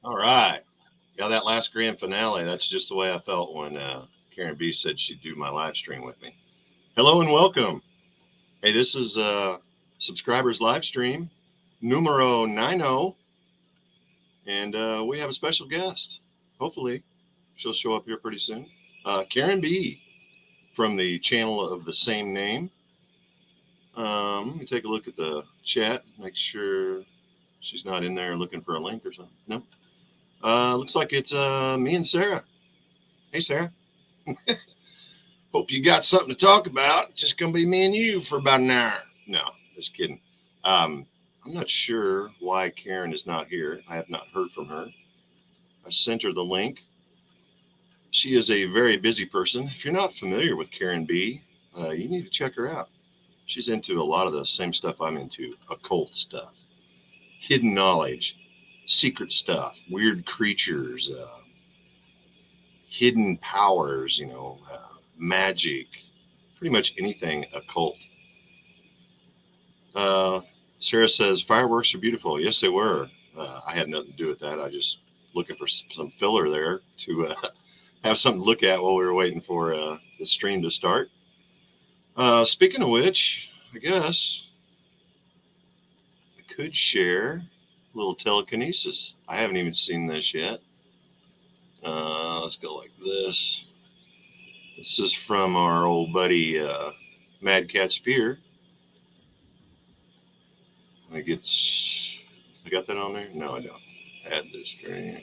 All right. Yeah, that last grand finale, that's just the way I felt when Karen B said she'd do my live stream with me. Hello and welcome. Hey, this is subscribers live stream numero 90, and we have a special guest. Hopefully, she'll show up here pretty soon. Karen B from the channel of the same name. Let me take a look at the chat, make sure she's not in there looking for a link or something. No. Looks like it's me and Sarah. Hey, Sarah. Hope you got something to talk about. It's just going to be me and you for about an hour. No, just kidding. I'm not sure why Karen is not here. I have not heard from her. I sent her the link. She is a very busy person. If you're not familiar with Karen B, you need to check her out. She's into a lot of the same stuff I'm into: occult stuff, hidden knowledge, secret stuff, weird creatures, hidden powers, magic, pretty much anything occult. Uh, Sarah says fireworks are beautiful. Yes, they were. I had nothing to do with that. I just looking for some filler there to have something to look at while we were waiting for the stream to start. Speaking of which, I guess I could share a little telekinesis. I haven't even seen this yet. Let's go like this. This is from our old buddy Mad Cat's Fear. I think I got that on there? No, I don't. Add this stream.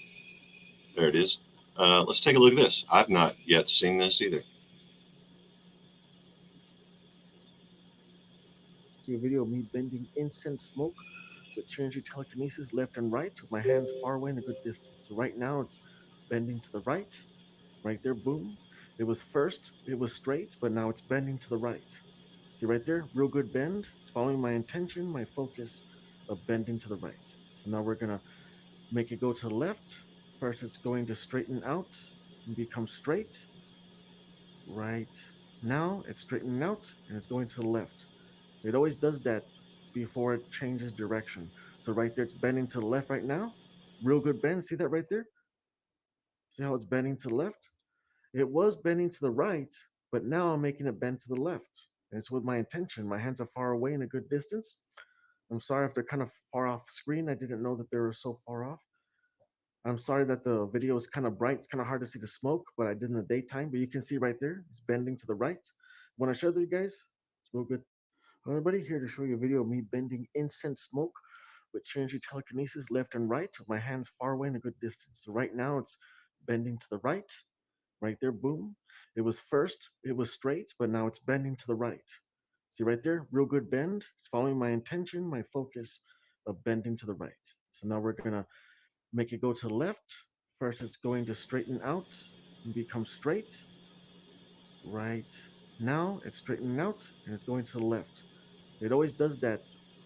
There it is. Let's take a look at this. I've not yet seen this either. A video of me bending incense smoke with changing telekinesis left and right with my hands far away in a good distance. So right now it's bending to the right. Right there, boom. It was straight, but now it's bending to the right. See right there? Real good bend. It's following my intention, my focus of bending to the right. So now we're gonna make it go to the left. First it's going to straighten out and become straight. Right now it's straightening out and it's going to the left. It always does that before it changes direction. So right there, it's bending to the left right now. Real good bend. See that right there? See how it's bending to the left? It was bending to the right, but now I'm making it bend to the left. And it's with my intention. My hands are far away in a good distance. I'm sorry if they're kind of far off screen. I didn't know that they were so far off. I'm sorry that the video is kind of bright. It's kind of hard to see the smoke, but I did in the daytime. But you can see right there, it's bending to the right. When I show you guys, it's real good. Everybody, here to show you a video of me bending incense smoke with changing telekinesis left and right with my hands far away in a good distance. So right now it's bending to the right. Right there, boom. It was straight, but now it's bending to the right. See right there? Real good bend. It's following my intention, my focus of bending to the right. So now we're gonna make it go to the left. First it's going to straighten out and become straight. Right now it's straightening out and it's going to the left. It always does that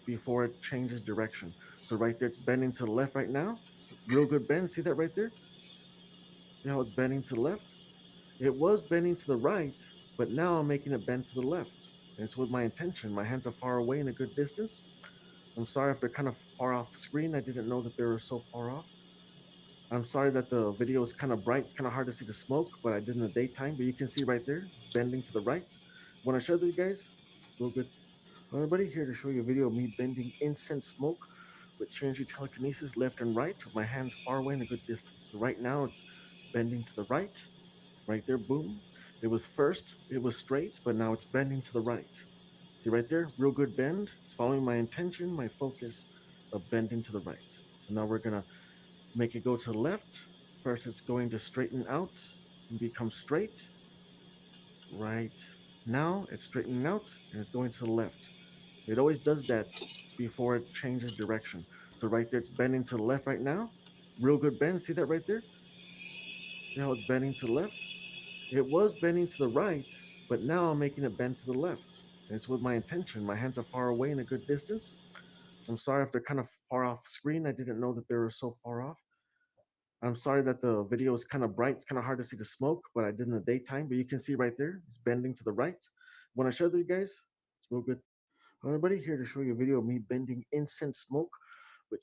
before it changes direction. So right there, it's bending to the left right now. Real good bend. See that right there? See how it's bending to the left? It was bending to the right, but now I'm making it bend to the left. And it's with my intention. My hands are far away in a good distance. I'm sorry if they're kind of far off screen. I didn't know that they were so far off. I'm sorry that the video is kind of bright. It's kind of hard to see the smoke, but I did in the daytime. But you can see right there, it's bending to the right. When I show you guys, it's real good. Everybody, here to show you a video of me bending incense smoke with changing telekinesis left and right with my hands far away in a good distance. So right now it's bending to the right. Right there, boom. It was straight, but now it's bending to the right. See right there? Real good bend. It's following my intention, my focus of bending to the right. So now we're gonna make it go to the left. First it's going to straighten out and become straight. Right now it's straightening out and it's going to the left. It always does that before it changes direction. So right there, it's bending to the left right now. Real good bend. See that right there? See how it's bending to the left? It was bending to the right, but now I'm making it bend to the left. And it's with my intention. My hands are far away in a good distance. I'm sorry if they're kind of far off screen. I didn't know that they were so far off. I'm sorry that the video is kind of bright. It's kind of hard to see the smoke, but I did in the daytime. But you can see right there, it's bending to the right. When I show you guys, it's real good. Everybody, here to show you a video of me bending incense smoke with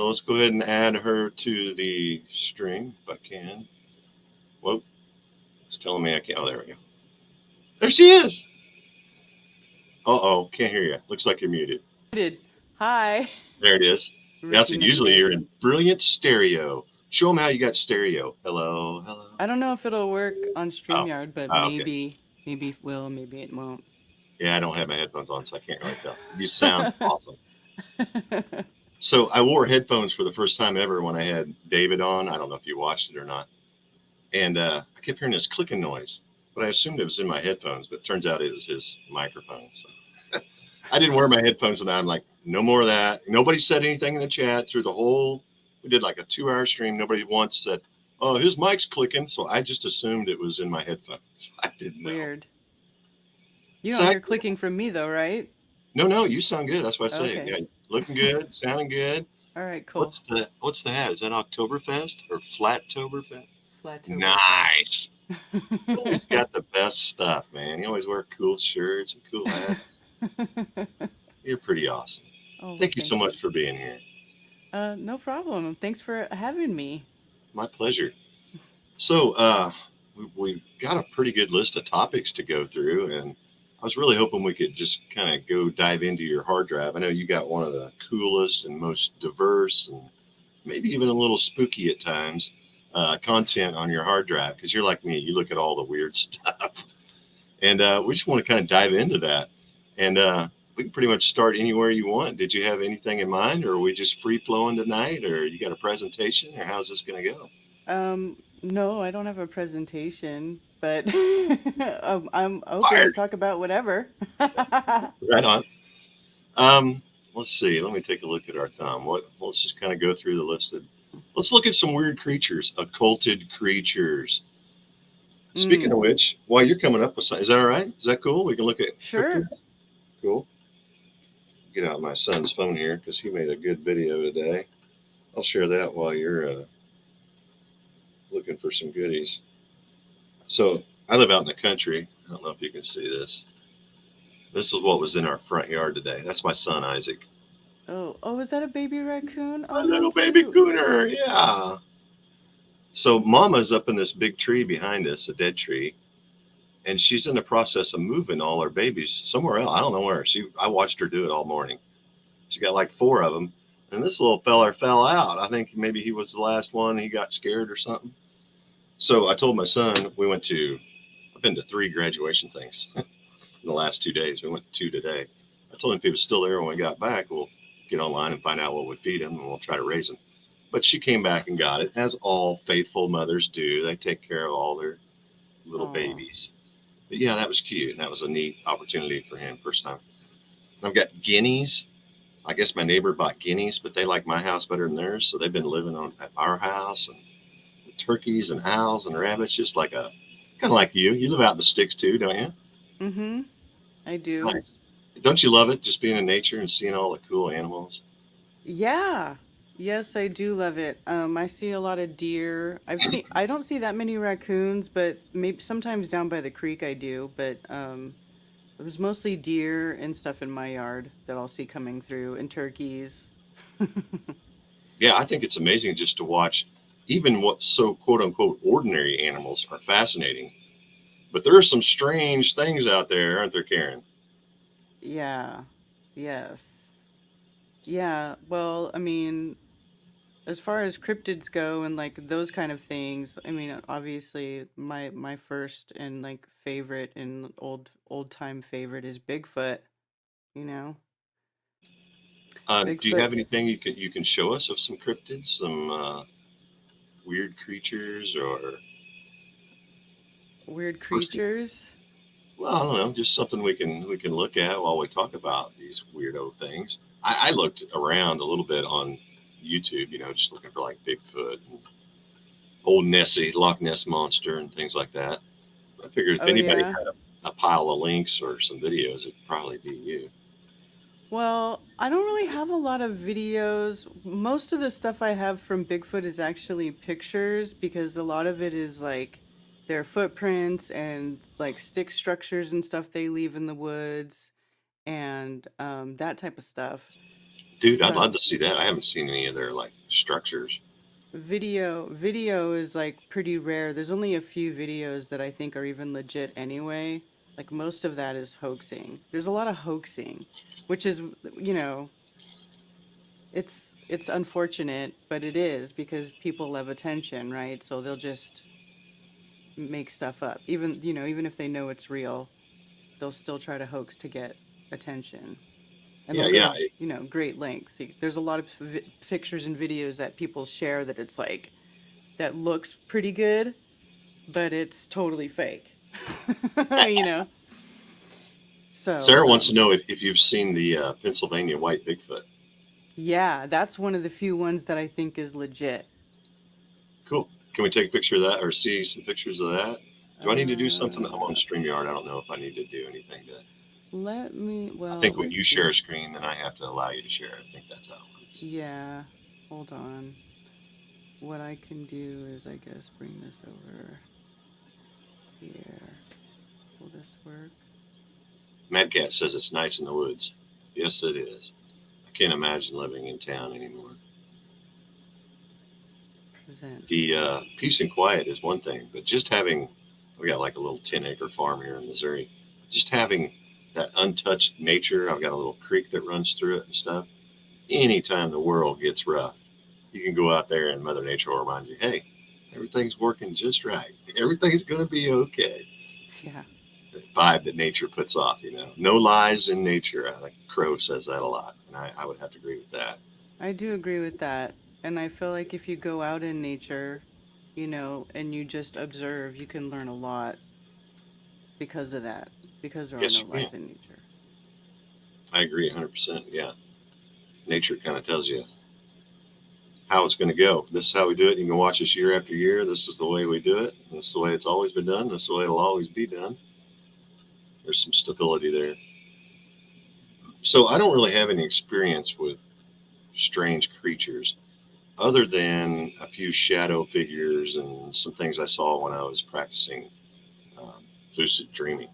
So let's go ahead and add her to the stream if I can. Whoa, it's telling me I can't. Oh, there we go. There she is. Uh-oh, can't hear you. Looks like you're muted. Muted. Hi. There it is. Yeah, so Rookie usually you're mistake. in brilliant stereo. Show them how you got stereo. Hello, hello. I don't know if it'll work on Oh, StreamYard, but okay. maybe it will, maybe it won't. Yeah, I don't have my headphones on, so I can't really tell. You sound awesome. So I wore headphones for the first time ever when I had David on. I don't know if you watched it or not. And I kept hearing this clicking noise, but I assumed it was in my headphones, but it turns out it was his microphone. So I didn't wear my headphones, and I'm like, no more of that. Nobody said anything in the chat through the whole, we did like a 2-hour stream. Nobody once said, oh, his mic's clicking. So I just assumed it was in my headphones. I didn't know. Weird. You So don't hear clicking from me though, right? No, you sound good. That's what I say. Okay. Yeah, looking good, sounding good. All right, cool. What's the hat? Is that Oktoberfest or Flattoberfest? Flattoberfest. Nice. You always got the best stuff, man. You always wear cool shirts and cool hats. You're pretty awesome. Oh, thank you so much for being here. No problem. Thanks for having me. My pleasure. So we got a pretty good list of topics to go through, and I was really hoping we could just kind of go dive into your hard drive. I know you got one of the coolest and most diverse and maybe even a little spooky at times content on your hard drive, because you're like me, you look at all the weird stuff. And we just want to kind of dive into that. And we can pretty much start anywhere you want. Did you have anything in mind, or are we just free flowing tonight, or you got a presentation, or how's this going to go? No, I don't have a presentation, but I'm open to talk about whatever. Right on. Let's see. Let me take a look at our thumb. Let's just kind of go through the list. Let's look at some weird creatures, occulted creatures. Speaking of which, while you're coming up with something, is that all right? Is that cool? We can look at sure. Cryptid? Cool. Get out my son's phone here because he made a good video today. I'll share that while you're looking for some goodies. So I live out in the country. I don't know if you can see this. This is what was in our front yard today. That's my son, Isaac. Oh, is that a baby raccoon? A little baby gooner, yeah. So Mama's up in this big tree behind us, a dead tree, and she's in the process of moving all her babies somewhere else. I don't know where. I watched her do it all morning. She got like 4 of them, and this little feller fell out. I think maybe he was the last one. He got scared or something. So I told my son, I've been to 3 graduation things in the last 2 days. We went to 2 today. I told him if he was still there when we got back, we'll get online and find out what we feed him, and we'll try to raise him. But she came back and got it, as all faithful mothers do. They take care of all their little babies. But yeah, that was cute. And that was a neat opportunity for him, first time. I've got guineas. I guess my neighbor bought guineas, but they like my house better than theirs. So they've been living at our house, and turkeys and owls and rabbits, just like kind of like you. You live out in the sticks too, don't you? Mm-hmm. I do. Nice. Don't you love it, just being in nature and seeing all the cool animals? Yeah. Yes, I do love it. I see a lot of deer. I don't see that many raccoons, but maybe sometimes down by the creek I do. But it was mostly deer and stuff in my yard that I'll see coming through, and turkeys. Yeah, I think it's amazing just to watch. Even what so quote unquote ordinary animals are fascinating, but there are some strange things out there, aren't there, Karen? Yeah. Yes. Yeah. Well, I mean, as far as cryptids go and like those kind of things, I mean, obviously my first and like favorite and old time favorite is Bigfoot, you know. Do you have anything you can show us of some cryptids, some weird creatures or weird creatures? Well, I don't know, just something we can look at while we talk about these weirdo things. I looked around a little bit on YouTube, just looking for like Bigfoot and old Nessie, Loch Ness Monster, and things like that. I figured if anybody had a pile of links or some videos, it'd probably be you. Well, I don't really have a lot of videos. Most of the stuff I have from Bigfoot is actually pictures, because a lot of it is like their footprints and like stick structures and stuff they leave in the woods and that type of stuff. Dude, I'd But love to see that. I haven't seen any of their like structures. video is like pretty rare. There's only a few videos that I think are even legit anyway. Like most of that is hoaxing. There's a lot of hoaxing, which is, you know, it's unfortunate, but it is because people love attention, right? So they'll just make stuff up. Even, you know, even if they know it's real, they'll still try to hoax to get attention. And Yeah, they'll go yeah, to, you know, great lengths. There's a lot of pictures and videos that people share that it's like that looks pretty good, but it's totally fake. You know. So, Sarah wants to know if you've seen the Pennsylvania white Bigfoot. yeah, that's one of the few ones that I think is legit. Cool. Can we take a picture of that or see some pictures of that? Do I need to do something? I'm on Uh, StreamYard. I don't know if I need to do anything to. Let me, I well, think when let's you share see. a screen, then I have to allow you to share. I think that's how it works. Yeah, hold on. What I can do is, I guess, bring this over here. Will this work? Mad Cat says it's nice in the woods. Yes, it is. I can't imagine living in town anymore. Present. The peace and quiet is one thing, but just having, we got like a little 10-acre farm here in Missouri, just having that untouched nature. I've got a little creek that runs through it and stuff. Anytime the world gets rough, you can go out there and Mother Nature will remind you, hey, everything's working just right. Everything's going to be okay. Yeah. The vibe that nature puts off, you know. No lies in nature. I think Crow says that a lot, and I would have to agree with that. I do agree with that. And I feel like if you go out in nature, you know, and you just observe, you can learn a lot because of that, because there are Yes, no you can. lies in nature. I agree 100%. Yeah. Nature kind of tells you how it's going to go. This is how we do it. You can watch us year after year. This is the way we do it. This is the way it's always been done. This is the way it'll always be done. There's some stability there. So I don't really have any experience with strange creatures other than a few shadow figures and some things I saw when I was practicing um, lucid dreaming.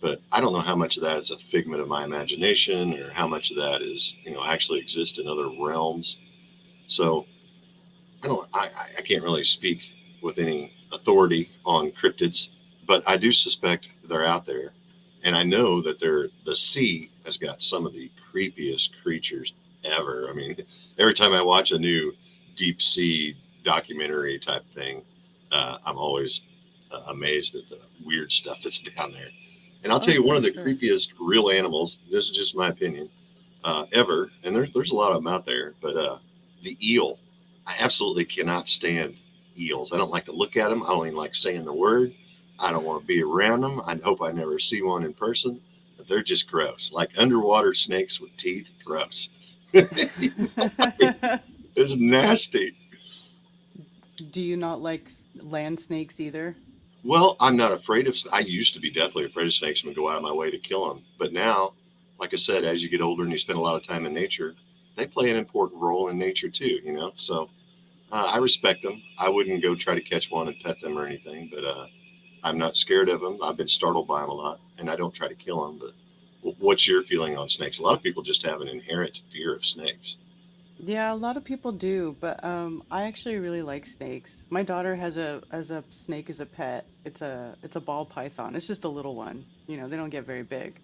But I don't know how much of that is a figment of my imagination or how much of that is, you know, actually exists in other realms. So I can't really speak with any authority on cryptids, but I do suspect they're out there. And I know that the sea has got some of the creepiest creatures ever. I mean, every time I watch a new deep sea documentary type thing, I'm always amazed at the weird stuff that's down there. And I'll tell Oh, you, one for of the sure. creepiest real animals, this is just my opinion, ever, and there's a lot of them out there, but the eel, I absolutely cannot stand eels. I don't like to look at them. I don't even like saying the word. I don't want to be around them. I hope I never see one in person, but they're just gross. Like underwater snakes with teeth, gross. It's nasty. Do you not like land snakes either? Well, I'm not afraid of. I used to be deathly afraid of snakes and would go out of my way to kill them. But now, like I said, as you get older and you spend a lot of time in nature, they play an important role in nature too. You know, so I respect them. I wouldn't go try to catch one and pet them or anything, but I'm not scared of them. I've been startled by them a lot, and I don't try to kill them. But what's your feeling on snakes? A lot of people just have an inherent fear of snakes. Yeah, a lot of people do, but I actually really like snakes. My daughter has a snake as a pet. It's a ball python. It's just a little one. You know, they don't get very big.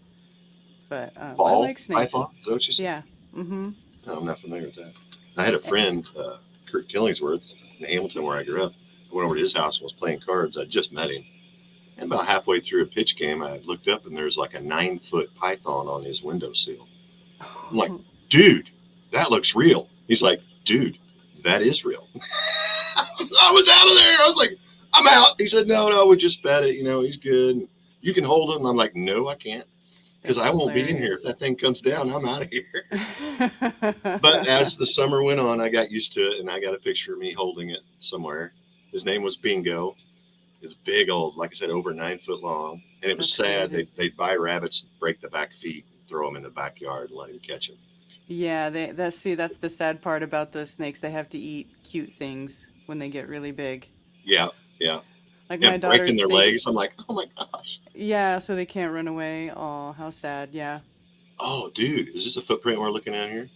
But I Ball like snakes. python? Is that what you said? Yeah. Mm-hmm. No, I'm not familiar with that. I had a Eh, friend, Kurt Killingsworth, in Hamilton, where I grew up. I went over to his house and was playing cards. I just met him. And about halfway through a pitch game, I looked up and there's like a 9 foot python on his windowsill. I'm like, dude, that looks real. He's like, dude, that is real. I was out of there. I was like, I'm out. He said, no, we just bet it. You know, he's good. You can hold him. I'm like, no, I can't. Because That's I won't be in here. If hilarious. that thing comes down, I'm out of here. But as the summer went on, I got used to it, and I got a picture of me holding it somewhere. His name was Bingo. It's big old, like I said, over 9 foot long. And it was That's sad. crazy. They'd buy rabbits, break the back feet, throw them in the backyard, and let him catch them. Yeah, that's the sad part about the snakes. They have to eat cute things when they get really big. Yeah, yeah. Like my And breaking daughter's their snake. legs. I'm like, oh my gosh. Yeah, so they can't run away. Oh, how sad. Yeah. Oh, dude, is this a footprint we're looking at here?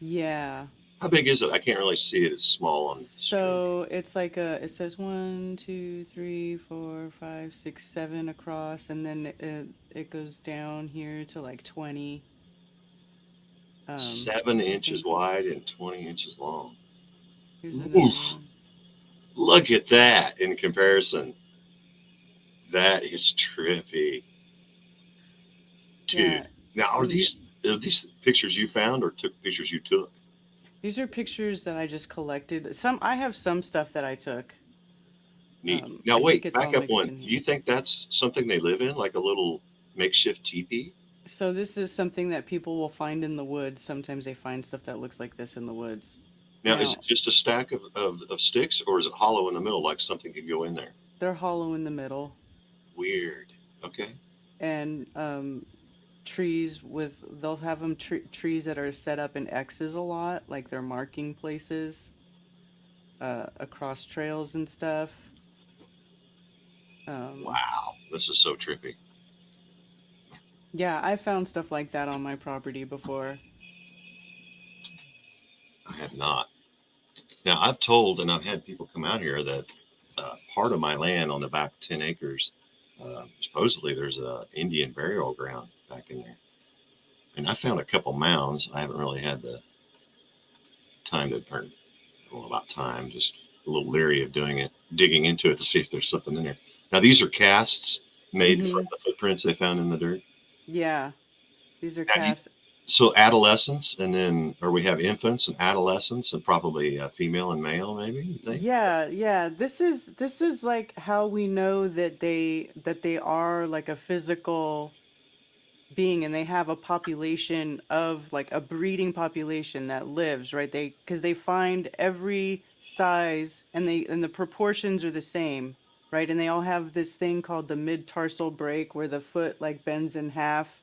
Yeah. How big is it? I can't really see it. It's small on screen. So it's like it says 1, 2, 3, 4, 5, 6, 7 across, and then it goes down here to like 20. Seven I inches think. wide and 20 inches long. Here's another Oof. one. Look at that in comparison. That is trippy. Dude. Yeah. Now, mm, are these pictures you found or took pictures you took? These are pictures that I just collected. I have some stuff that I took. Neat. Now, I think wait, it's all back up mixed one. in Do you here. think that's something they live in, like a little makeshift teepee? So this is something that people will find in the woods. Sometimes they find stuff that looks like this in the woods. Now, is it Now, just a stack of sticks or is it hollow in the middle, like something could go in there? they're hollow in the middle, Weird. Okay. and trees with they'll have them trees that are set up in X's a lot, like they're marking places across trails and stuff. Um, Wow. This is so trippy. yeah, I found stuff like that on my property before. I have not. Now, I've told and I've had people come out here that part of my land on the back 10 acres, supposedly there's a Indian burial ground back in there. And I found a couple mounds. I haven't really had the time to, or well, about time, just a little leery of doing it, digging into it to see if there's something in there. Now, these are casts made from Mm-hmm. the footprints they found in the dirt. Yeah, these are Now, casts. so adolescents, and then, or we have infants and adolescents, and probably female and male, maybe you think? Yeah, yeah. This is like how we know that they are like a physical being, and they have a population of like a breeding population that lives, right? Because they find every size, and the proportions are the same, right? And they all have this thing called the mid tarsal break where the foot like bends in half,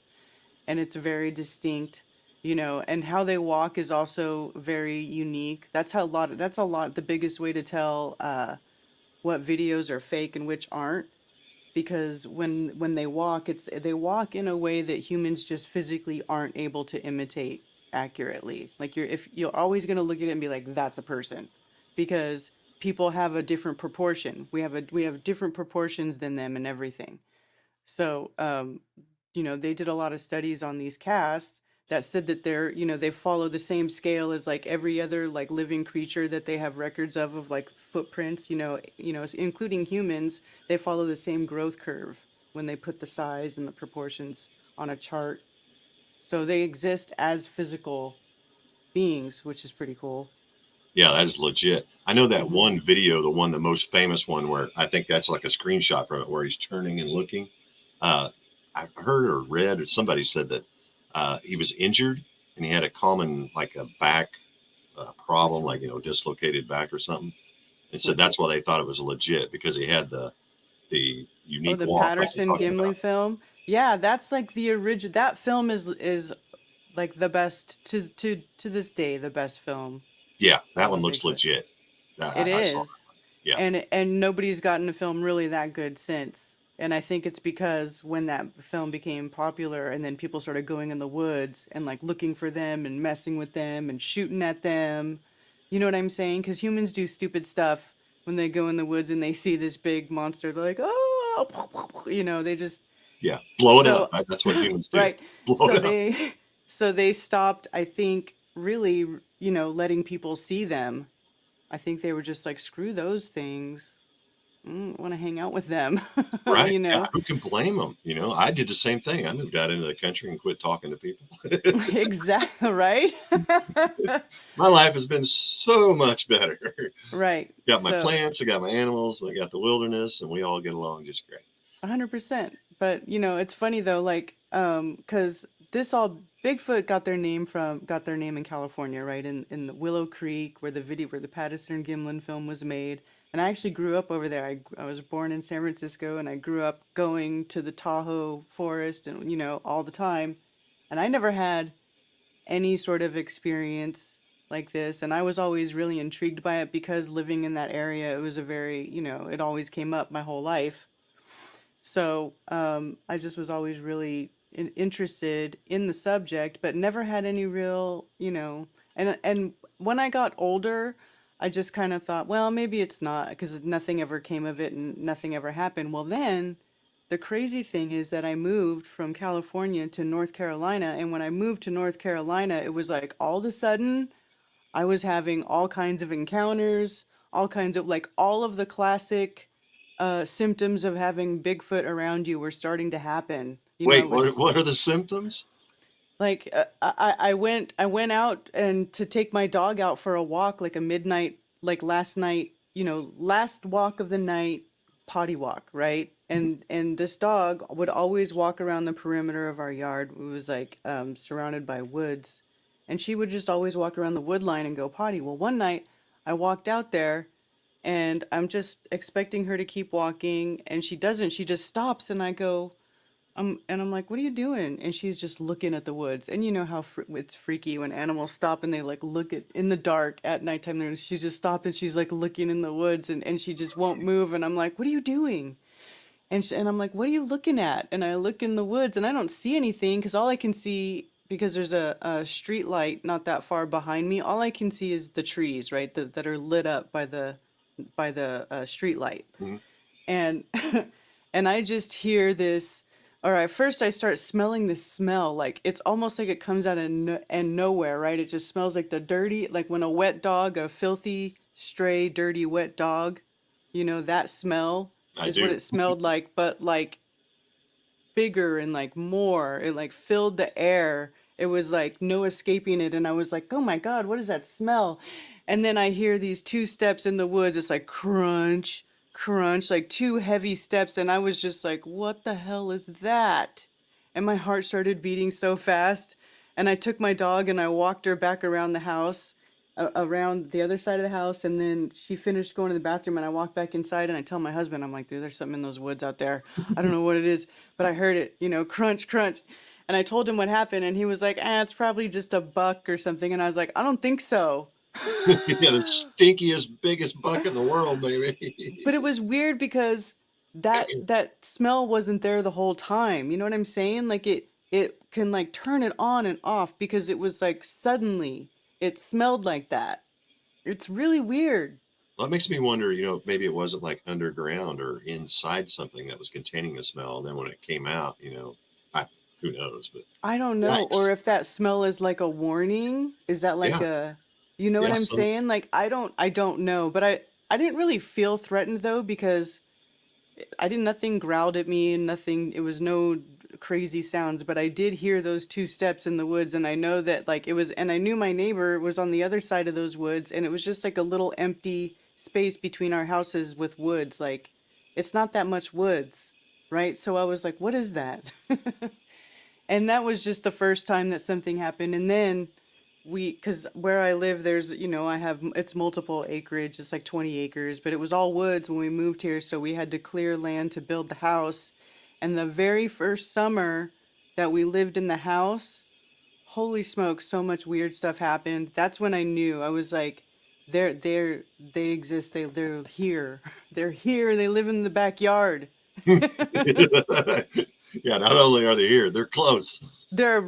and it's very distinct, and how they walk is also very unique. That's a lot the biggest way to tell what videos are fake and which aren't, because when they walk in a way that humans just physically aren't able to imitate accurately. Like you're always going to look at it and be like, that's a person, because people have a different proportion. We have different proportions than them and everything. So, they did a lot of studies on these casts that said that they follow the same scale as like every other like living creature that they have records of like footprints, including humans. They follow the same growth curve when they put the size and the proportions on a chart. So they exist as physical beings, which is pretty cool. Yeah, that is legit. I know that Hmm. one video, the most famous one, where I think that's like a screenshot from it, where he's turning and looking. Uh, I heard or read or somebody said that he was injured and he had a common like a back problem, like dislocated back or something. And said that's why they thought it was legit because he had the Oh, unique the walk like you're Patterson talking Gimli about. film. Yeah, that's like the original. That film is like the best to this day, the best film Yeah, that one about looks Bigfoot. legit. It I saw that is. one. Yeah, And nobody's gotten a film really that good since. And I think it's because when that film became popular and then people started going in the woods and like looking for them and messing with them and shooting at them. You know what I'm saying? Cuz humans do stupid stuff when they go in the woods and they see this big monster. They're like, "Oh," they just yeah, blow it up. so That's what humans do. right. Blow So it up. they so they stopped, I think, really, letting people see them. I think they were just like, screw those things. Want to hang out with them, Right. you Yeah. know? Who can blame them? I did the same thing. I moved out into the country and quit talking to people. Exactly, right? My life has been so much better. Right. Got my So, plants, I got my animals, I got the wilderness, and we all get along just great. 100%. But, it's funny though, like, cuz this all Bigfoot got their name in California, right? In the Willow Creek where the Patterson Gimlin film was made. And I actually grew up over there. I was born in San Francisco, and I grew up going to the Tahoe forest and, all the time. And I never had any sort of experience like this, and I was always really intrigued by it because living in that area, it was a very, it always came up my whole life. So I just was always really interested in the subject, but never had any real, And when I got older, I just kind of thought, well, maybe it's not because nothing ever came of it and nothing ever happened. Well, then the crazy thing is that I moved from California to North Carolina, and when I moved to North Carolina, it was like all of a sudden I was having all kinds of encounters, all kinds of like all of the classic symptoms of having Bigfoot around you were starting to happen. You know, I Wait, what? was What are the symptoms? like I went out and to take my dog out for a walk like a midnight like last night, last walk of the night, potty walk, right? And this dog would always walk around the perimeter of our yard. It was like surrounded by woods, and she would just always walk around the wood line and go potty. Well, one night I walked out there and I'm just expecting her to keep walking and she doesn't. She just stops and I go, and I'm like, "What are you doing?" And she's just looking at the woods. And you know how it's freaky when animals stop and they like look at in the dark at nighttime. She's just stopped and she's like looking in the woods and she just won't move. And I'm like, "What are you doing?" And I'm like, "What are you looking at?" And I look in the woods and I don't see anything because all I can see, because there's a street light not that far behind me, all I can see is the trees, right, that are lit up by the street light. Mhm. And and I just hear this. All right, first I start smelling this smell, like it's almost like it comes out of and nowhere, right? It just smells like the dirty, like when a wet dog, a filthy, stray, dirty, wet dog, that smell I is what do. it smelled like, but like bigger and like more. It like filled the air. It was like no escaping it. And I was like, oh my God, what is that smell? And then I hear these two steps in the woods. It's like crunch, crunch, like two heavy steps. And I was just like, what the hell is that? And my heart started beating so fast. And I took my dog and I walked her back around the house, around the other side of the house. And then she finished going to the bathroom and I walked back inside and I tell my husband, I'm like, dude, there's something in those woods out there. I don't know what it is, but I heard it, crunch, crunch. And I told him what happened and he was like, it's probably just a buck or something. And I was like, I don't think so. Yeah, the stinkiest, biggest buck in the world, baby. But it was weird because that smell wasn't there the whole time. You know what I'm saying? Like it can like turn it on and off because it was like suddenly it smelled like that. It's really weird. Well, that makes me wonder, maybe it wasn't like underground or inside something that was containing the smell. And then when it came out, who knows? But I don't know. Or yikes. if that smell is like a warning. Is that like Yeah, you know what yeah. I'm saying? Like I don't know. But I didn't really feel threatened though because nothing growled at me and nothing, it was no crazy sounds, but I did hear those two steps in the woods and I know that like it was, and I knew my neighbor was on the other side of those woods and it was just like a little empty space between our houses with woods. Like it's not that much woods, right? So I was like, what is that? And that was just the first time that something happened. And then because where I live, there's, it's multiple acreage. It's like 20 acres, but it was all woods when we moved here. So we had to clear land to build the house. And the very first summer that we lived in the house, holy smoke, so much weird stuff happened. That's when I knew. I was like, they exist. They're here. They're here. They live in the backyard. Yeah, not only are they here, they're close. They're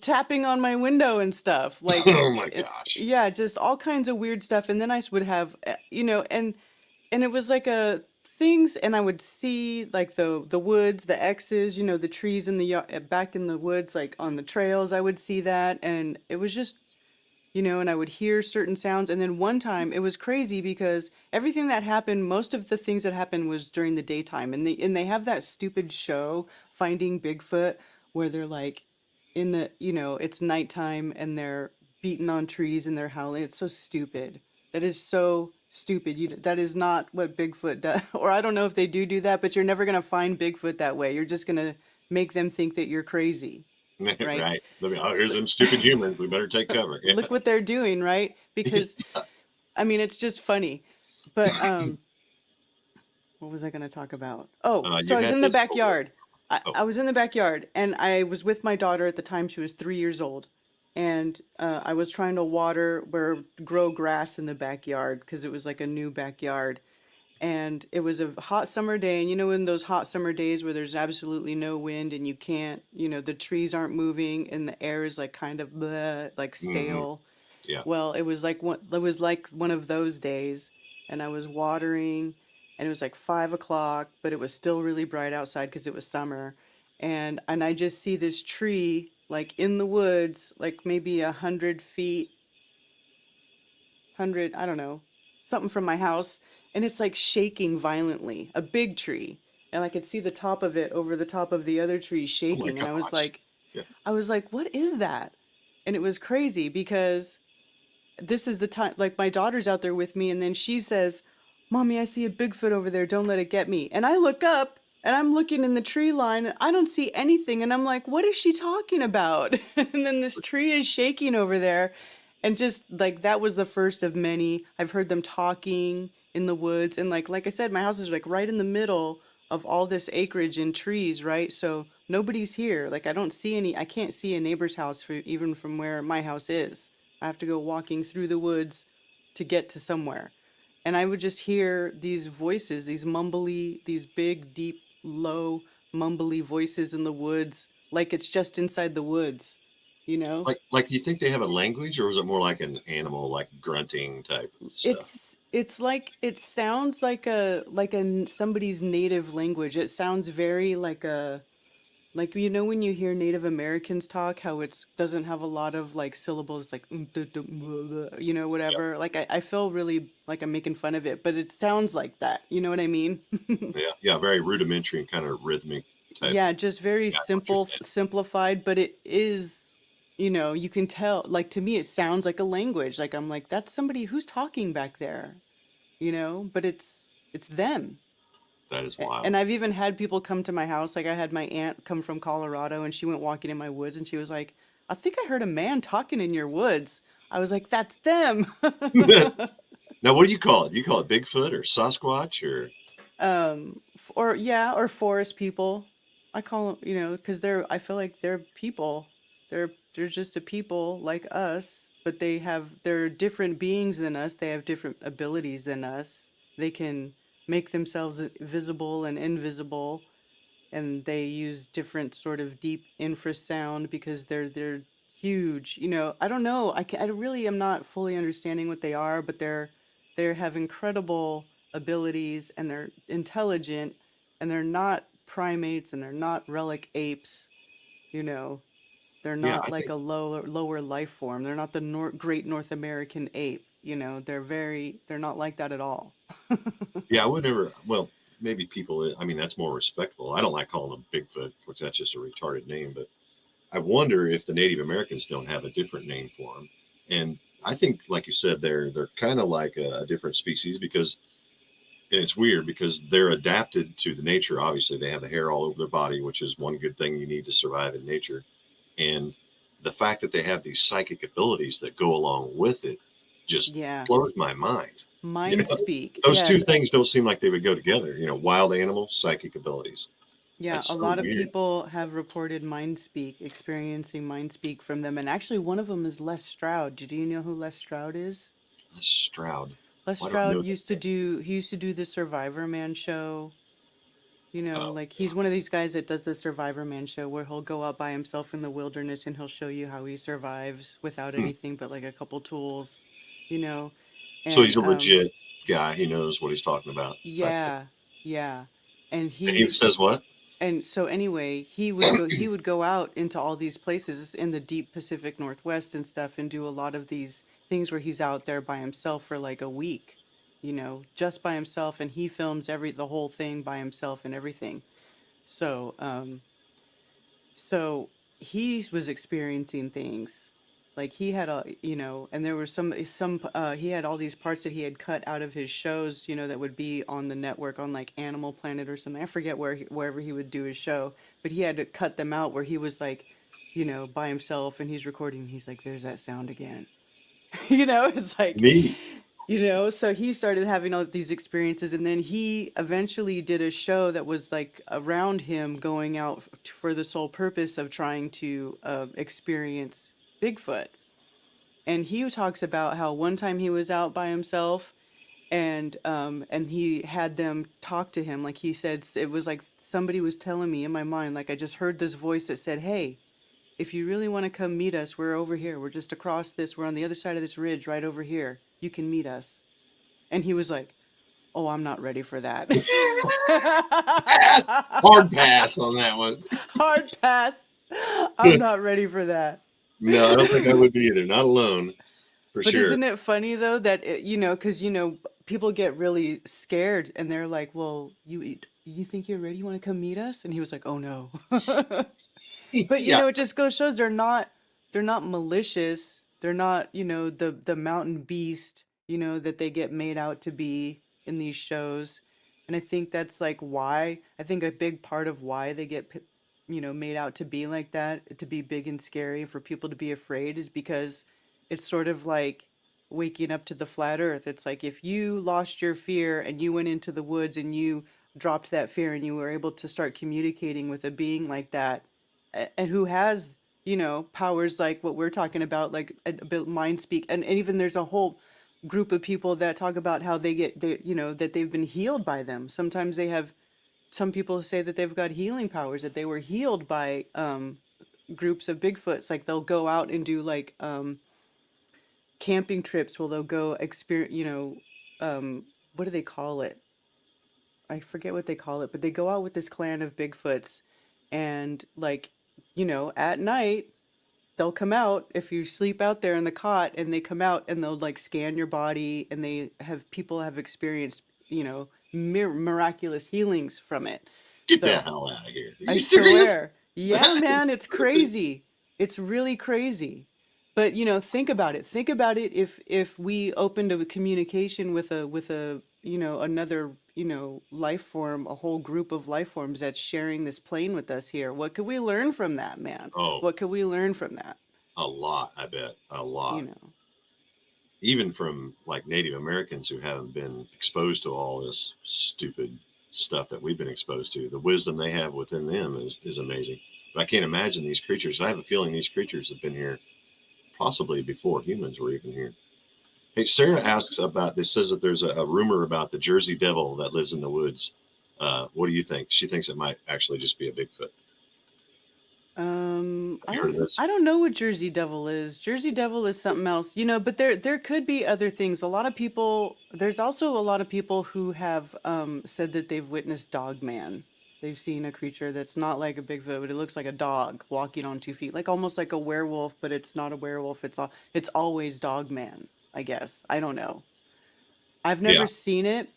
tapping on my window and stuff like Oh my gosh. yeah, just all kinds of weird stuff. And then I would have and it was like a things, and I would see like the woods, the X's, the trees in the back in the woods, like on the trails. I would see that, and it was just and I would hear certain sounds. And then one time it was crazy because everything that happened, most of the things that happened was during the daytime. And they have that stupid show, Finding Bigfoot, where they're like in the, it's nighttime and they're beating on trees and they're howling. It's so stupid. That is so stupid. That is not what Bigfoot does. Or I don't know if they do that, but you're never going to find Bigfoot that way. You're just going to make them think that you're crazy. Right. Right. Here's them stupid humans. We better take cover. Yeah. Look what they're doing, right? Because I mean, it's just funny. But what was I going to talk about? Oh, so I was in the backyard. I was in the backyard and I was with my daughter at the time. She was 3 years old. And I was trying to grow grass in the backyard because it was like a new backyard. And it was a hot summer day. And in those hot summer days where there's absolutely no wind and you can't, the trees aren't moving and the air is like kind of bleh, like Mhm. stale. Yeah. Well, it was like one of those days, and I was watering, and it was like 5 o'clock, but it was still really bright outside because it was summer, and I just see this tree like in the woods, like maybe 100 feet, 100, I don't know, something from my house, and it's like shaking violently, a big tree, and I could see the top of it over the top of the other tree Oh my shaking, and gosh. Yeah. I was like, what is that? And it was crazy because this is the time, like my daughter's out there with me, and then she says, Mommy, I see a Bigfoot over there, don't let it get me. And I look up and I'm looking in the tree line and I don't see anything, and I'm like, what is she talking about? And then this tree is shaking over there, and just like that was the first of many. I've heard them talking in the woods, and like I said, my house is like right in the middle of all this acreage and trees, right? So nobody's here. Like I don't see any, I can't see a neighbor's house even from where my house is. I have to go walking through the woods to get to somewhere. And I would just hear these voices, these mumbly, these big, deep, low, mumbly voices in the woods, like it's just inside the woods, you know? Like you think they have a language, or was it more like an animal, like grunting type stuff? It's like it sounds like somebody's native language. It sounds very like a like you know when you hear Native Americans talk, how it's doesn't have a lot of like syllables, like you know, Yeah. whatever. Like I feel really like I'm making fun of it, but it sounds like that. You know what I mean? Yeah. Yeah. Very rudimentary and kind of rhythmic type. Yeah, just very Yeah. What you're simple, saying. simplified, but it is, you know, you can tell. Like to me, it sounds like a language. Like I'm like, that's somebody who's talking back there, you know. But it's them. That is wild. And I've even had people come to my house. Like I had my aunt come from Colorado and she went walking in my woods and she was like, I think I heard a man talking in your woods. I was like, that's them. Now, what do you call it? Do you call it Bigfoot or Sasquatch or? Or yeah, or forest people. I call them, you know, because I feel like they're people. They're just a people like us, but they're different beings than us. They have different abilities than us. They can make themselves visible and invisible, and they use different sort of deep infrasound because they're huge. You know, I don't know. I really am not fully understanding what they are, but they have incredible abilities and they're intelligent, and they're not primates and they're not relic apes. You know, they're Yeah, not I like think. a lower life form. They're not the great North American ape. You know, they're not like that at all. Yeah, I would never. Well, maybe people. I mean, that's more respectful. I don't like calling them Bigfoot, which that's just a retarded name. But I wonder if the Native Americans don't have a different name for them. And I think, like you said, they're kind of like a different species because and it's weird because they're adapted to the nature. Obviously, they have the hair all over their body, which is one good thing you need to survive in nature. And the fact that they have these psychic abilities that go along with it just Yeah, blows my mind. You mind know, speak. those Yeah, two things don't seem like they would go together. Wild animals, psychic abilities. yeah, That's a so lot of weird. people have reported mind speak, experiencing mind speak from them. And actually, one of them is Les Stroud. Did you know who Les Stroud is? Stroud. Les Why do I know Stroud that? he used to do the Survivor Man show. You know, Oh, like he's one of these guys that does the Survivor Man show where he'll go out by himself in the wilderness and he'll show you how he survives without hmm. anything but like a couple tools, you know. So he's And a legit guy. He knows what he's talking about. Type thing. yeah, yeah. And And he says what? and so anyway, he would go out into all these places in the deep Pacific Northwest and stuff and do a lot of these things where he's out there by himself for like a week, you know, just by himself, and he films the whole thing by himself and everything. So, so he was experiencing things like he had a, you know, and there were he had all these parts that he had cut out of his shows, you know, that would be on the network on like Animal Planet or something. I forget wherever he would do his show, but he had to cut them out where he was like, you know, by himself and he's recording. He's like, there's that sound again. You know, it's like, Neat. you know, so he started having all these experiences, and then he eventually did a show that was like around him going out for the sole purpose of trying to experience Bigfoot. And he talks about how one time he was out by himself, and he had them talk to him. Like he said, it was like somebody was telling me in my mind, like I just heard this voice that said, "Hey, if you really want to come meet us, we're over here. We're just across this. We're on the other side of this ridge right over here. You can meet us. And he was like, oh, I'm not ready for that. Pass. Hard pass on that one. Hard pass. I'm not ready for that. No, I don't think I would be either. Not alone, for But sure. isn't it funny though that because people get really scared and they're like, "Well, you think you're ready? You want to come meet us?" And he was like, "Oh no." But Yeah. it just goes shows they're not malicious. They're not, the mountain beast, that they get made out to be in these shows. And I think that's like why I think a big part of why they get made out to be like that, to be big and scary, for people to be afraid, is because it's sort of like waking up to the flat earth. It's like if you lost your fear and you went into the woods and you dropped that fear and you were able to start communicating with a being like that, and who has powers like what we're talking about, like a bit mind speak, and even there's a whole group of people that talk about how that they've been healed by them. Sometimes they have some people say that they've got healing powers, that they were healed by groups of Bigfoots. Like they'll go out and do like camping trips where they'll go experience, what do they call it? I forget what they call it, but they go out with this clan of Bigfoots, and like, at night they'll come out if you sleep out there in the cot, and they come out and they'll like scan your body, and people have experienced, miraculous healings from it. Get the So hell out of here. Are I you serious? swear. Yeah, man, it's crazy. It's really crazy. But, think about it. Think about it if we opened a communication with a another, life form, a whole group of life forms that's sharing this plane with us here. What could we learn from that, man? Oh, What could we learn from that? a lot, I bet. A lot. You know. Even from like Native Americans who haven't been exposed to all this stupid stuff that we've been exposed to. The wisdom they have within them is amazing. But I can't imagine these creatures. I have a feeling these creatures have been here possibly before humans were even here. Hey, Sarah asks about this, says that there's a rumor about the Jersey Devil that lives in the woods. What do you think? She thinks it might actually just be a Bigfoot. I don't know what Jersey Devil is. Jersey Devil is something else, but there could be other things. There's also a lot of people who have said that they've witnessed dogman. They've seen a creature that's not like a Bigfoot, but it looks like a dog walking on 2 feet, like almost like a werewolf, but it's not a werewolf. It's always dogman, I guess. I don't know. I've never seen it,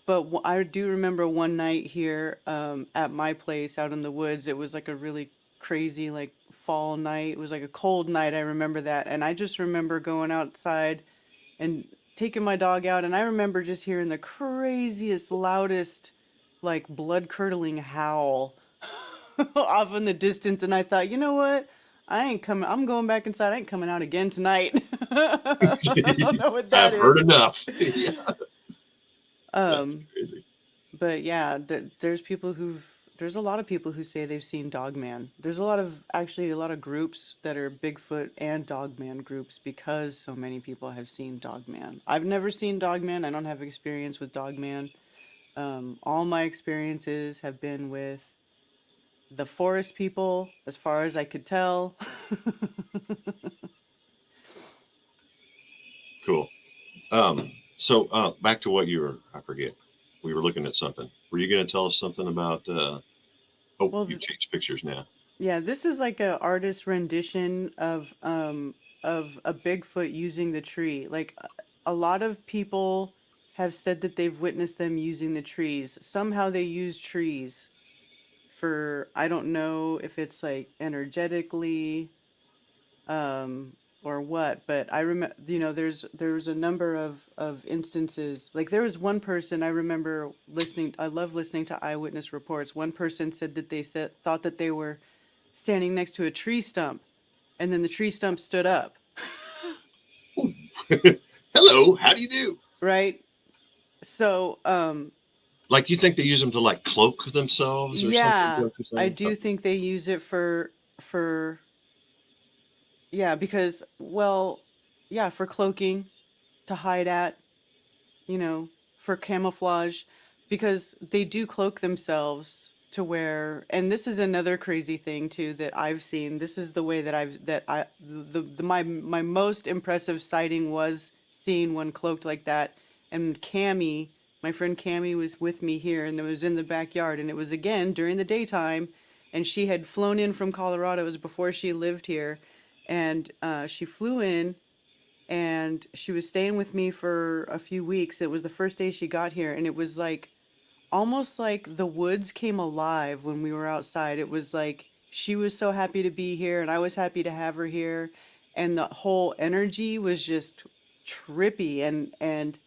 but I do remember one night here at my place out in the woods. It was like a really crazy like fall night. It was like a cold night. I remember that, and I just remember going outside and taking my dog out, and I remember just hearing the craziest, loudest, like blood curdling howl off in the distance. And I thought, you know what? I ain't coming. I'm going back inside. I ain't coming out again tonight. I don't know what that I've is. heard enough. Yeah. That's crazy. But yeah, there's a lot of people who say they've seen dogman. There's a lot of groups that are Bigfoot and dogman groups because so many people have seen dogman. I've never seen dogman. I don't have experience with dogman. All my experiences have been with the forest people, as far as I could tell. Cool. So back to what I forget. We were looking at something. Were you going to tell us something about? Well, you've changed pictures now. Yeah, this is like a artist rendition of a Bigfoot using the tree. Like a lot of people have said that they've witnessed them using the trees. Somehow they use trees for, I don't know if it's like energetically or what, but I remember, there's a number of instances. Like there was one person I remember listening. I love listening to eyewitness reports. One person said that thought that they were standing next to a tree stump, and then the tree stump stood up. Hello, how do you do? Right. So, like you think they use them to like cloak themselves or something? I do think they use it for because for cloaking, to hide at, for camouflage, because they do cloak themselves to where, and this is another crazy thing too that I've seen. This is the way that my most impressive sighting was seeing one cloaked like that. And Cammy, my friend Cammy was with me here, and it was in the backyard, and it was again during the daytime, and she had flown in from Colorado. It was before she lived here, and she flew in, and she was staying with me for a few weeks. It was the first day she got here, and it was like almost like the woods came alive when we were outside. It was like she was so happy to be here, and I was happy to have her here, and the whole energy was just trippy, and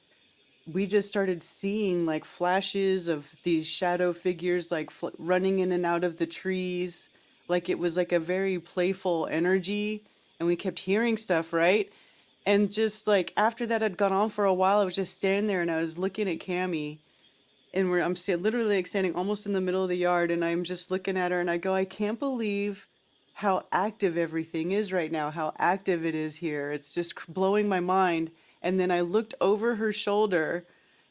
we just started seeing like flashes of these shadow figures like running in and out of the trees, like it was like a very playful energy, and we kept hearing stuff, right? And just like after that had gone on for a while, I was just standing there and I was looking at Cammy, and I'm literally like standing almost in the middle of the yard, and I'm just looking at her and I go, I can't believe how active everything is right now, how active it is here. It's just blowing my mind. And then I looked over her shoulder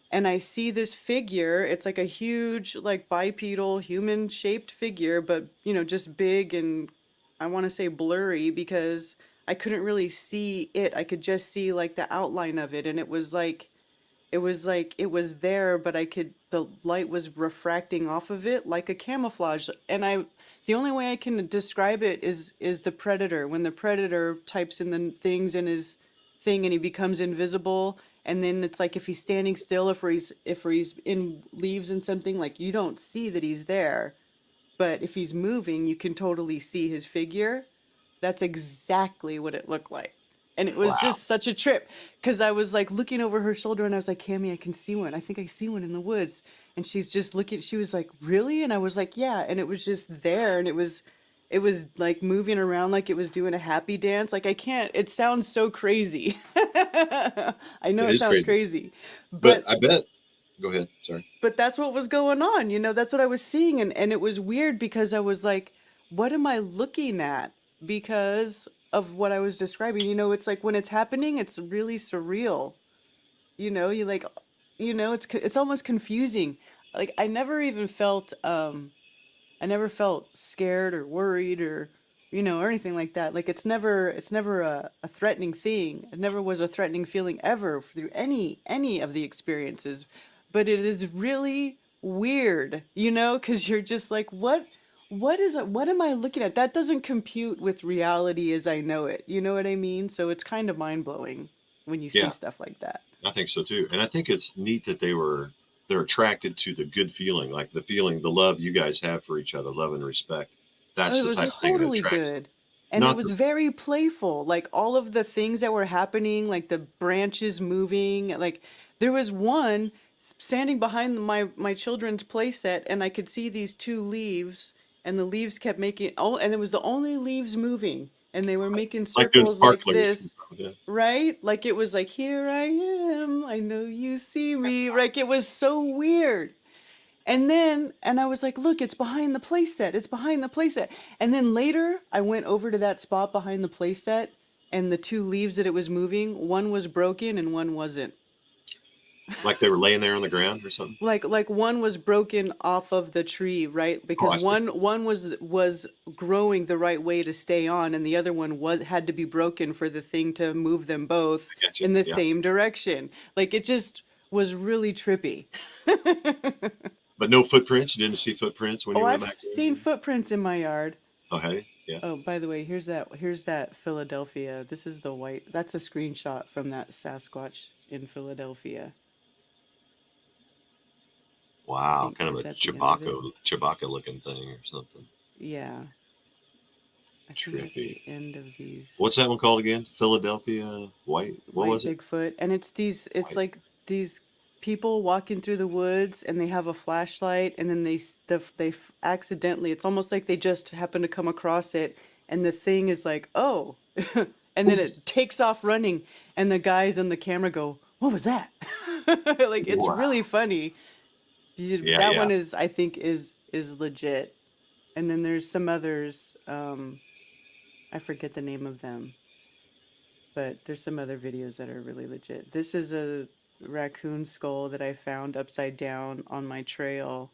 and I see this figure. It's like a huge, like bipedal human shaped figure, but just big and I want to say blurry because I couldn't really see it. I could just see like the outline of it. And it was there, but the light was refracting off of it like a camouflage. And the only way I can describe it is the predator. When the predator types in the things in his thing and he becomes invisible, and then it's like if he's standing still, if he's in leaves and something, like you don't see that he's there, but if he's moving, you can totally see his figure. That's exactly what it looked like. And it was Wow. just such a trip because I was like looking over her shoulder and I was like, Cammy, I can see one. I think I see one in the woods. And she's just looking, she was like, really? And I was like, yeah. And it was just there, and it was like moving around like it was doing a happy dance. Like it sounds so crazy. I know It it is sounds crazy. crazy, But but I bet, go ahead. Sorry. that's what was going on. That's what I was seeing. And it was weird because I was like, what am I looking at? Because of what I was describing. It's like when it's happening, it's really surreal. You like, it's almost confusing. Like I never felt scared or worried or anything like that. Like it's never a threatening thing. It never was a threatening feeling ever through any of the experiences. But it is really weird, because you're just like, what is it? What am I looking at? That doesn't compute with reality as I know it. You know what I mean? So it's kind of mind blowing when you see Yeah, stuff like that. I think so too. And I think it's neat that they're attracted to the good feeling, like the feeling, the love you guys have for each other, love and respect. Oh, That's it the was type of thing that totally attracts them. good. And it Not was the very playful. Like all of the things that were happening, like the branches moving, like there was one standing behind my children's play set, and I could see these two leaves, and the leaves kept making, oh, and it was the only leaves moving, and they were making like good circles like sparklers. this, right? Like it was like, here I am, I know you see me. Like it was so weird. And I was like, look, it's behind the playset. It's behind the playset. And then later I went over to that spot behind the playset, and the two leaves that it was moving, one was broken and one wasn't. Like they were laying there on the ground or something. Like one was broken off of the tree, right? Oh, Because I see. one was growing the right way to stay on, and the other one was had to be broken for the thing to move them both I got you. in the Yeah. same direction. Like it just was really trippy. But no footprints. You didn't see footprints when Oh, you went I've back there? seen footprints in my yard. Oh, hey. Yeah. Oh, by the way, here's that Philadelphia. This is the white. That's a screenshot from that Sasquatch in Philadelphia. I Wow. think Kind of is a that the end of it? Chewbacca looking thing or something. Yeah, I think that's Trippy. the end of these What's that one called again? Philadelphia White. What white was it? Bigfoot, and it's White. like these people walking through the woods, and they have a flashlight, and then accidentally, it's almost like they just happen to come across it, and the thing is like, oh, and then it takes off running, and the guys on the camera go, what was that? Like it's Wow. really funny. Yeah. That Yeah. one is, I think, is legit. And then there's some others, I forget the name of them, but there's some other videos that are really legit. This is a raccoon skull that I found upside down on my trail.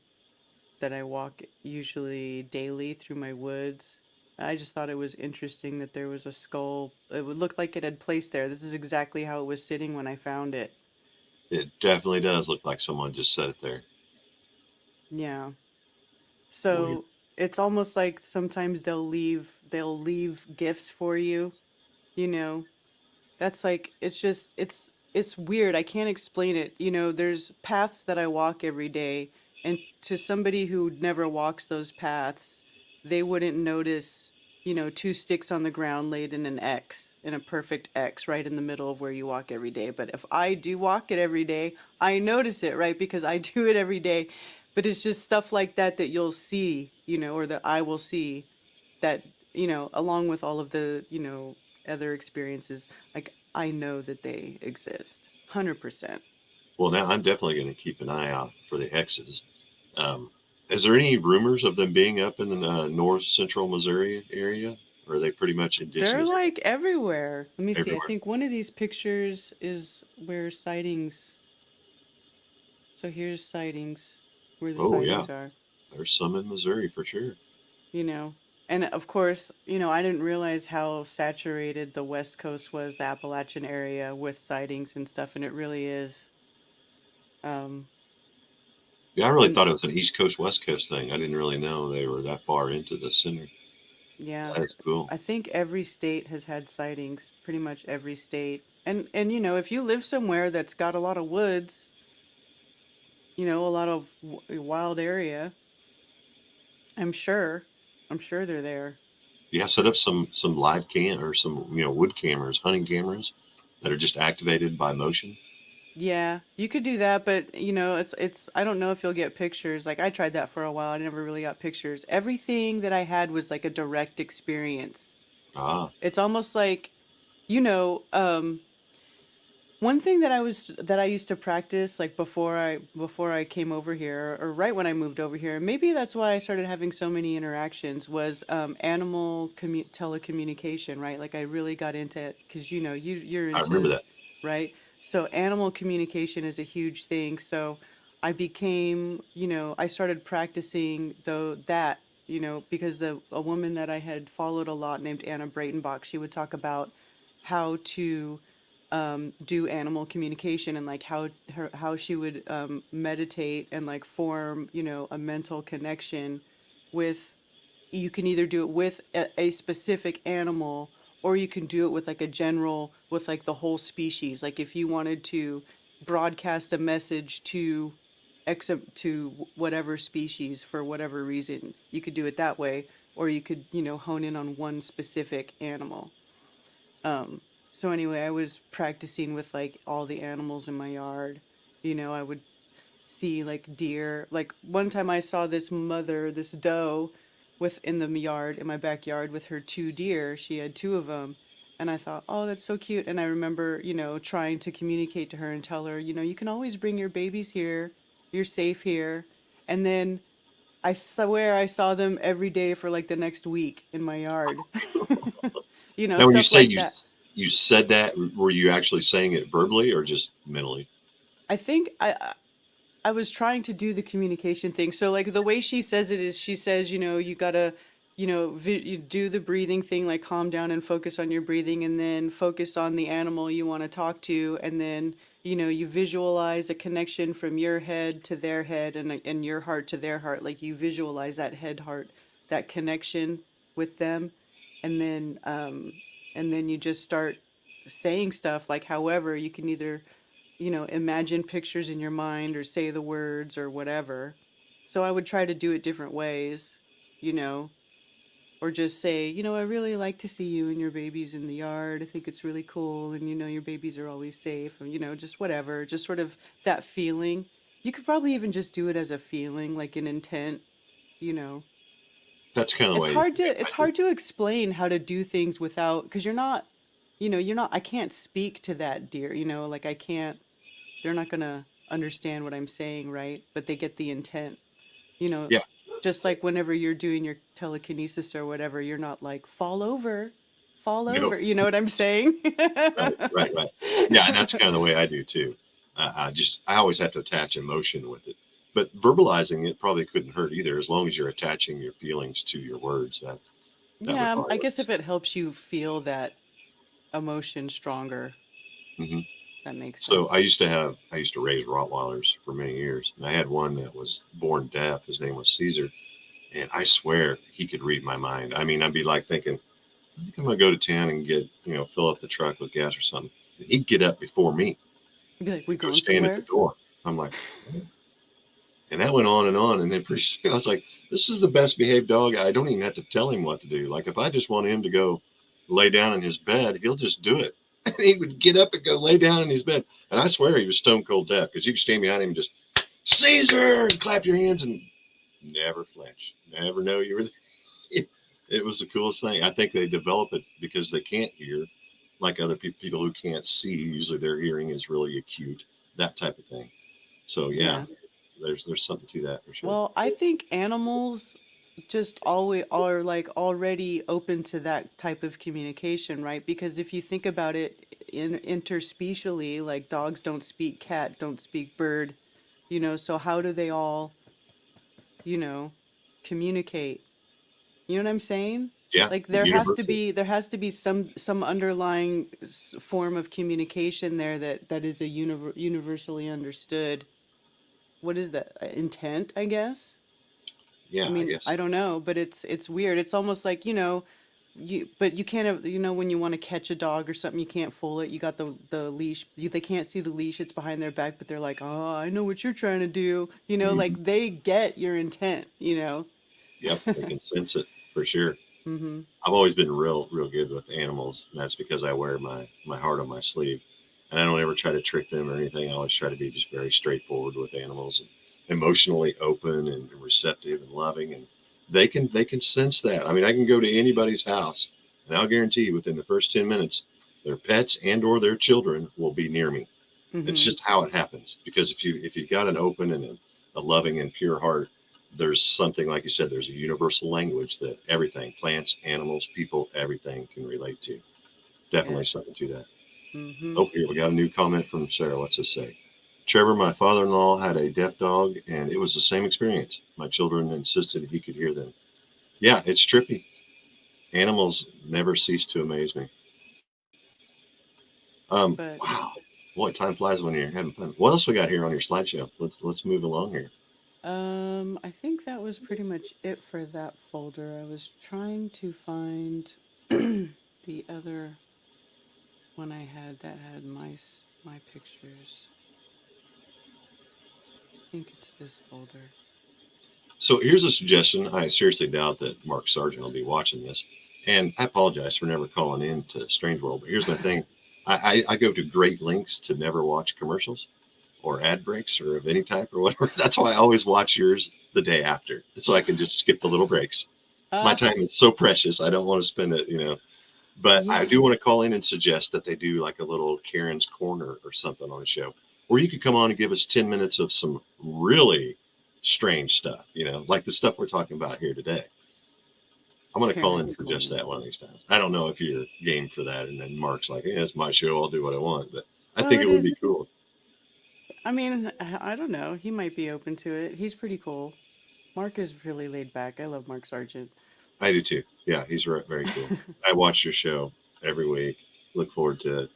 that I walk usually daily through my woods. I just thought it was interesting that there was a skull. It would look like it had placed there. This is exactly how it was sitting when I found it. It definitely does look like someone just set it there. Yeah. Weird. So it's almost like sometimes they'll leave gifts for you, you know. That's like it's weird. I can't explain it. There's paths that I walk every day, and to somebody who never walks those paths, they wouldn't notice, two sticks on the ground laid in an X, in a perfect X right in the middle of where you walk every day. But if I do walk it every day, I notice it, right? Because I do it every day. But it's just stuff like that that you'll see, or that I will see, that along with all of the other experiences, like I know that they exist 100%. Well, now I'm definitely going to keep an eye out for the X's. Um, is there any rumors of them being up in the north central Missouri area? Or are they pretty much They're indigenous like everywhere. Let me see. I everywhere? think one of these pictures is where sightings. So here's sightings, where the Oh, yeah. sightings are, There's some in Missouri for sure. you know. And of course, I didn't realize how saturated the West Coast was, the Appalachian area, with sightings and stuff, and it really is. Um, Yeah, I really and thought it was an East Coast, West Coast thing. I didn't really know they were that far into the center. Yeah. That is cool. I think every state has had sightings, pretty much every state. And if you live somewhere that's got a lot of woods, a lot of wild area, I'm sure I'm sure they're there. Yeah, set up 'Cause some live cam or some wood cameras, hunting cameras that are just activated by motion. yeah, you could do that, but it's I don't know if you'll get pictures. Like I tried that for a while. I never really got pictures. Everything that I had was like a direct experience. Ah, It's almost like, you know, um one thing that I used to practice, like before I came over here, or right when I moved over here, maybe that's why I started having so many interactions, was animal telecommunication, right? Like I really got into it because you're I remember into, that. right? So animal communication is a huge thing. So I started practicing though that, because a woman that I had followed a lot named Anna Breitenbach, she would talk about how to do animal communication, and like how she would meditate and like form a mental connection with. You can either do it with a specific animal, or you can do it with like a general, with like the whole species. Like if you wanted to broadcast a message to whatever species for whatever reason, you could do it that way, or you could hone in on one specific animal. um, so anyway, I was practicing with like all the animals in my yard. I would see like deer. Like one time I saw this doe in the yard, in my backyard, with her two deer. She had two of them. And I thought, oh, that's so cute. And I remember, trying to communicate to her and tell her, you can always bring your babies here. You're safe here. And then I swear I saw them every day for like the next week in my yard. Now, when you Stuff say like that. you said that, were you actually saying it verbally or just mentally? I think I was trying to do the communication thing. So like the way she says it is, she says, you gotta, you do the breathing thing, like calm down and focus on your breathing, and then focus on the animal you want to talk to, and then you visualize a connection from your head to their head, and your heart to their heart. Like you visualize that head heart, that connection with them, and then you just start saying stuff, like however you can either imagine pictures in your mind or say the words or whatever. So I would try to do it different ways, you know, or just say, I really like to see you and your babies in the yard. I think it's really cool. And, your babies are always safe. And, just whatever, just sort of that feeling. You could probably even just do it as a feeling, like an intent, you know. That's kind of the It's way hard to I it's do. hard to explain how to do things without, because you're not I can't speak to that deer, like I can't they're not going to understand what I'm saying, right? But they get the intent. You know, Yeah, just like whenever you're doing your telekinesis or whatever, you're not like fall over, fall no, over. You know what I'm saying? right. Yeah, and that's kind of the way I do too. I always have to attach emotion with it. but verbalizing it probably couldn't hurt either, as long as you're attaching your feelings to your words. That would Yeah, probably I work. guess if it helps you feel that emotion stronger, Hmm. that makes So sense. I used to raise Rottweilers for many years, and I had one that was born deaf. His name was Caesar, and I swear he could read my mind. I mean, I'd be like thinking, I think I'm gonna go to town and get, fill up the truck with gas or something. And he'd get up before me You'd be like, "We and go going stand at the somewhere?" door. I'm like, "What?" And that went on, and then pretty soon I was like, this is the best behaved dog. I don't even have to tell him what to do. Like if I just want him to go lay down in his bed, he'll just do it. And he would get up and go lay down in his bed. And I swear he was stone cold deaf, because you could stand behind him and just Caesar and clap your hands and never flinch, never know you were there. It was the coolest thing. I think they develop it because they can't hear, like other people who can't see. Usually their hearing is really acute, that type of thing. So yeah, Yeah. there's something to that for sure. Well, I think animals just always are like already open to that type of communication, right? Because if you think about it interspecially, like dogs don't speak cat, don't speak bird, so how do they all, you know, communicate? You know what I'm saying? Yeah, Like universal. there has to be some underlying form of communication there that is a universally understood. What is that? Intent, I guess. I Yeah, I mean, guess. I don't know, but it's weird. It's almost like, you can't have, when you want to catch a dog or something, you can't fool it. You got the leash. They can't see the leash. It's behind their back, but they're like, "Oh, I know what you're trying to do." Hmm. Like they get your intent. Yep, they can sense it for sure. Mhm. I've always been real good with animals, and that's because I wear my heart on my sleeve, and I don't ever try to trick them or anything. I always try to be just very straightforward with animals and emotionally open and receptive and loving, and they can sense that. I mean, I can go to anybody's house, and I'll guarantee you within the first 10 minutes, their pets and or their children will be near me. It's Mhm. just how it happens. Because if you've got an open and a loving and pure heart, there's something like you said. There's a universal language that everything, plants, animals, people, everything can relate to. Yeah. Definitely something to that. Mhm. Oh, here we got a new comment from Sarah. What's this say? Trevor, my father-in-law had a deaf dog, and it was the same experience. My children insisted he could hear them. Yeah, it's trippy. Animals never cease to amaze me. But Wow, boy, time flies when you're having fun. What else we got here on your slideshow? Let's move along here. I think that was pretty much it for that folder. I was trying to find the other one I had that had my pictures. I think it's this folder. So here's a suggestion. I seriously doubt that Mark Sargent will be watching this, and I apologize for never calling in to Strange World. But here's my thing: I go to great lengths to never watch commercials or ad breaks or of any type or whatever. That's why I always watch yours the day after, so I can just skip the little breaks. My Uh, time is so precious. I don't want to spend it. But I yeah. do want to call in and suggest that they do like a little Karen's Corner or something on the show, where you could come on and give us 10 minutes of some really strange stuff, like the stuff we're talking about here today. I'm going to call in and Karen's suggest corner. that one of these times. I don't know if you're game for that. And then Mark's like, yeah, it's my show. I'll do what I want. But I Well, think it it would is. be cool. I mean, I don't know. He might be open to it. He's pretty cool. Mark is really laid back. I love Mark Sargent. I do too. Yeah, he's very cool. I watch your show every week. Look forward to it.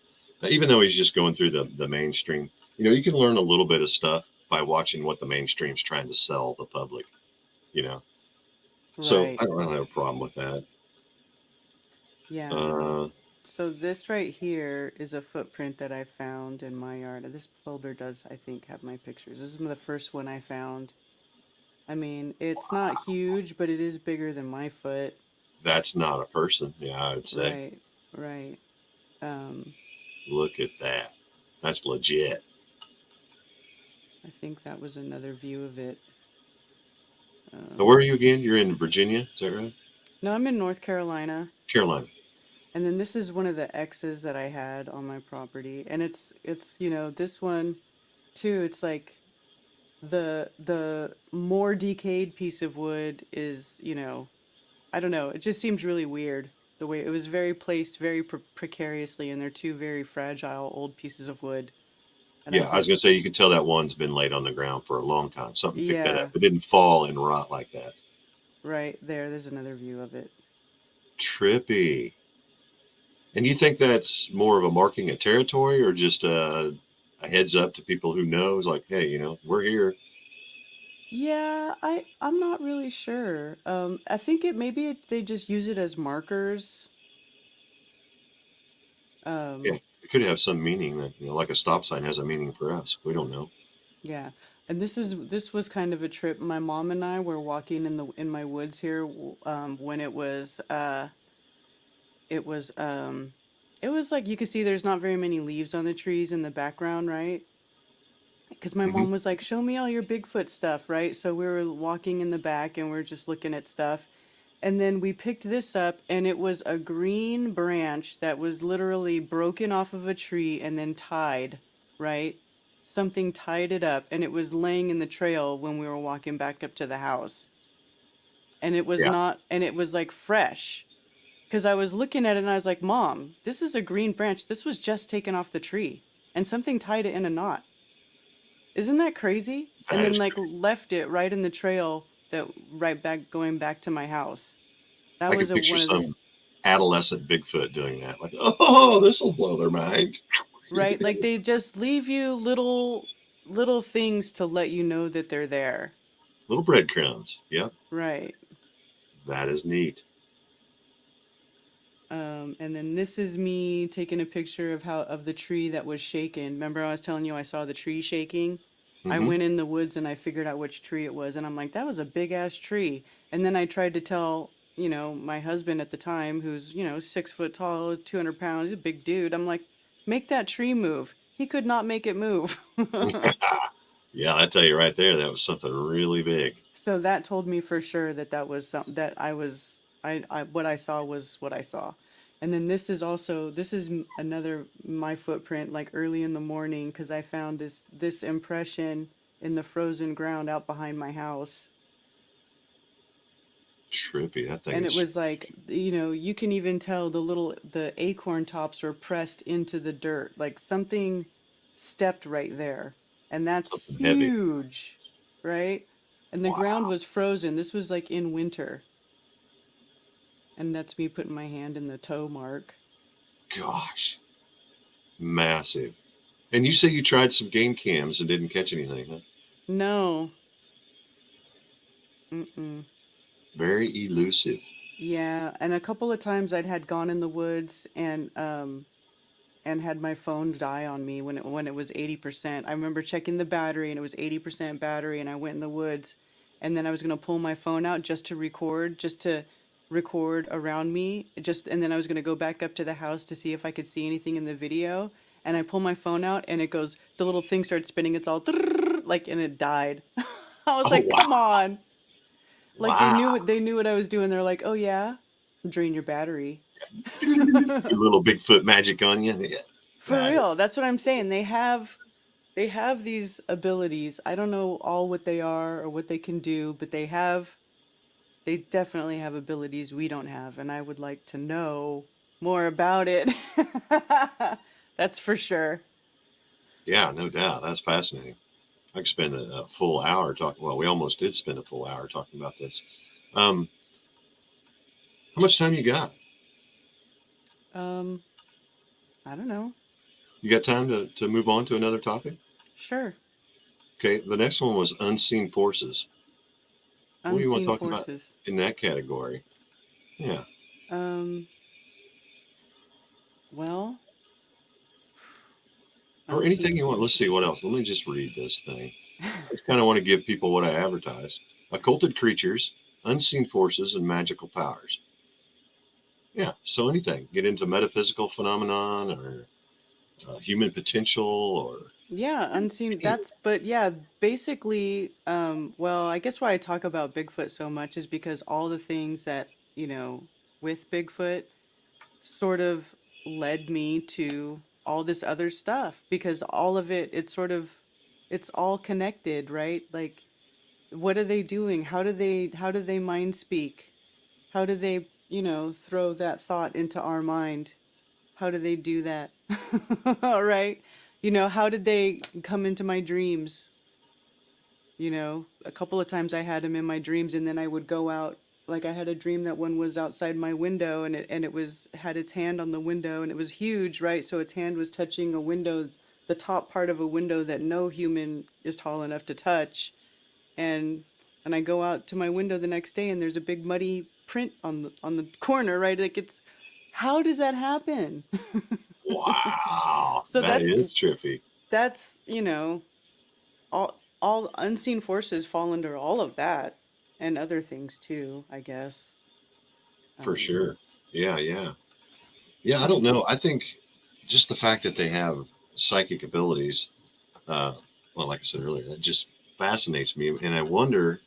Even though he's just going through the mainstream, you can learn a little bit of stuff by watching what the mainstream's trying to sell the public, you know. So Right. I don't have a problem with that. Yeah. Uh, So this right here is a footprint that I found in my yard. This folder does, I think, have my pictures. This is the first one I found. I mean, it's not huge, but it is bigger than my foot. that's not a person. Yeah, I would say. Right. Right. Um, Look at that. That's legit. I think that was another view of it. Now, where are Um, you again? You're in Virginia, is that right? no, I'm in North Carolina. Carolina. And then this is one of the X's that I had on my property. And it's, this one too, it's like the more decayed piece of wood is, I don't know, it just seems really weird the way it was very placed very precariously, and they're two very fragile old pieces of wood. And I Yeah, I was gonna just, say you can tell that one's been laid on the ground for a long time. Something picked that up. yeah, It didn't fall and rot like that. right there. There's another view of it. Trippy. And you think that's more of a marking of territory or just a heads up to people who knows, like, hey, we're here. Yeah, I'm not really sure. I think they just use it as markers. Yeah, Um, it could have some meaning that, like a stop sign has a meaning for us. We don't know. yeah. And this was kind of a trip. My mom and I were walking in my woods here when it was it was like you could see there's not very many leaves on the trees in the background, right? Because my Hmm. mom was like, "Show me all your Bigfoot stuff," right? So we were walking in the back and we are just looking at stuff. And then we picked this up, and it was a green branch that was literally broken off of a tree and then tied, right? Something tied it up, and it was laying in the trail when we were walking back up to the house. And it was Yeah, not, and it was like fresh. Because I was looking at it and I was like, Mom, this is a green branch. This was just taken off the tree, and something tied it in a knot. Isn't that crazy? And that then is like crazy. left it right in the trail that right back going back to my house. That I can was picture one of the some adolescent Bigfoot doing that. Like, oh, this will blow their mind. right? Like they just leave you little things to let you know that they're there. Little breadcrumbs. Yep, Right. that is neat. And then this is me taking a picture of how of the tree that was shaken. Remember I was telling you I saw the tree shaking? I Hmm. went in the woods and I figured out which tree it was and I'm like, that was a big ass tree. And then I tried to tell, my husband at the time, who's, 6 foot tall, 200 pounds, he's a big dude. I'm like, make that tree move. He could not make it move. Yeah, I tell you right there, that was something really big. So that told me for sure that that was some that I was I what I saw was what I saw. And then this is another my footprint like early in the morning because I found this impression in the frozen ground out behind my house. Trippy. That thing And it is was like, you can even tell the acorn tops were pressed into the dirt. Like something stepped right there. And that's something heavy. huge, right? And the ground Wow. was frozen. This was like in winter. And that's me putting my hand in the toe mark. Gosh. Massive. And you say you tried some game cams and didn't catch anything, huh? No. Mm-mm. Very elusive. Yeah, and a couple of times I'd had gone in the woods and had my phone die on me when it was 80%. I remember checking the battery and it was 80% battery and I went in the woods and then I was going to pull my phone out just to record around me, just and then I was going to go back up to the house to see if I could see anything in the video and I pull my phone out and it goes the little thing starts spinning, it's all like and it died. I was Oh, like, wow. "Come on." Like Wow. they knew what I was doing. They're like, "Oh yeah, drain your battery." Your little Bigfoot magic on you. Yeah. For That real, is that's what I'm saying. They have these abilities. I don't know all what they are or what they can do, but they definitely have abilities we don't have, and I would like to know more about it. That's for sure. yeah, no doubt. That's fascinating. I could spend a full hour talking. Well, we almost did spend a full hour talking about this. Um, how much time you got? Um, I don't know. You got time to move on to another topic? Sure. Okay, the next one was unseen forces. What do you want to Unseen talk about forces. in that category? Yeah, Um, well, or unseen anything you want. Let's see forces. what else. Let me just read this thing. I just kind of want to give people what I advertised: occulted creatures, unseen forces, and magical powers. Yeah, so anything. Get into metaphysical phenomenon or human potential or Yeah, unseen. anything. But yeah, basically, well, I guess why I talk about Bigfoot so much is because all the things that, with Bigfoot sort of led me to all this other stuff because all of it, it's all connected, right? Like, what are they doing? How do they mind speak? How do they, throw that thought into our mind? How do they do that? All right. You know, how did they come into my dreams? You know, a couple of times I had him in my dreams, and then I would go out. Like I had a dream that one was outside my window, and it was had its hand on the window, and it was huge, right? So its hand was touching a window, the top part of a window that no human is tall enough to touch. And I go out to my window the next day, and there's a big muddy print on the corner, right? Like it's, how does that happen? Wow, So that is trippy. that's you know, all unseen forces fall under all of that and other things too, I guess. For Um, sure. Yeah, yeah. Yeah, I don't and know. I think just the fact that they have psychic abilities, uh, well, like I said earlier, that just fascinates me. And I wonder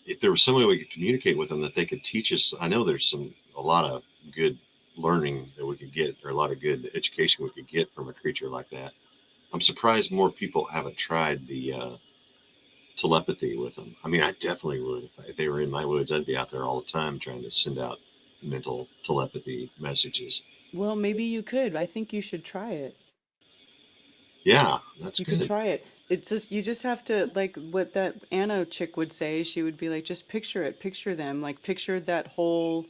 if there was some way we could communicate with them that they could teach us. I know there's a lot of good learning that we could get, or a lot of good education we could get from a creature like that. I'm surprised more people haven't tried the telepathy with them. I mean, I definitely would. If they were in my woods, I'd be out there all the time trying to send out mental telepathy messages. well, maybe you could. I think you should try it. Yeah, that's You could good. try it. It's just you just have to like what that Anna chick would say. She would be like, just picture it, picture them, like picture that whole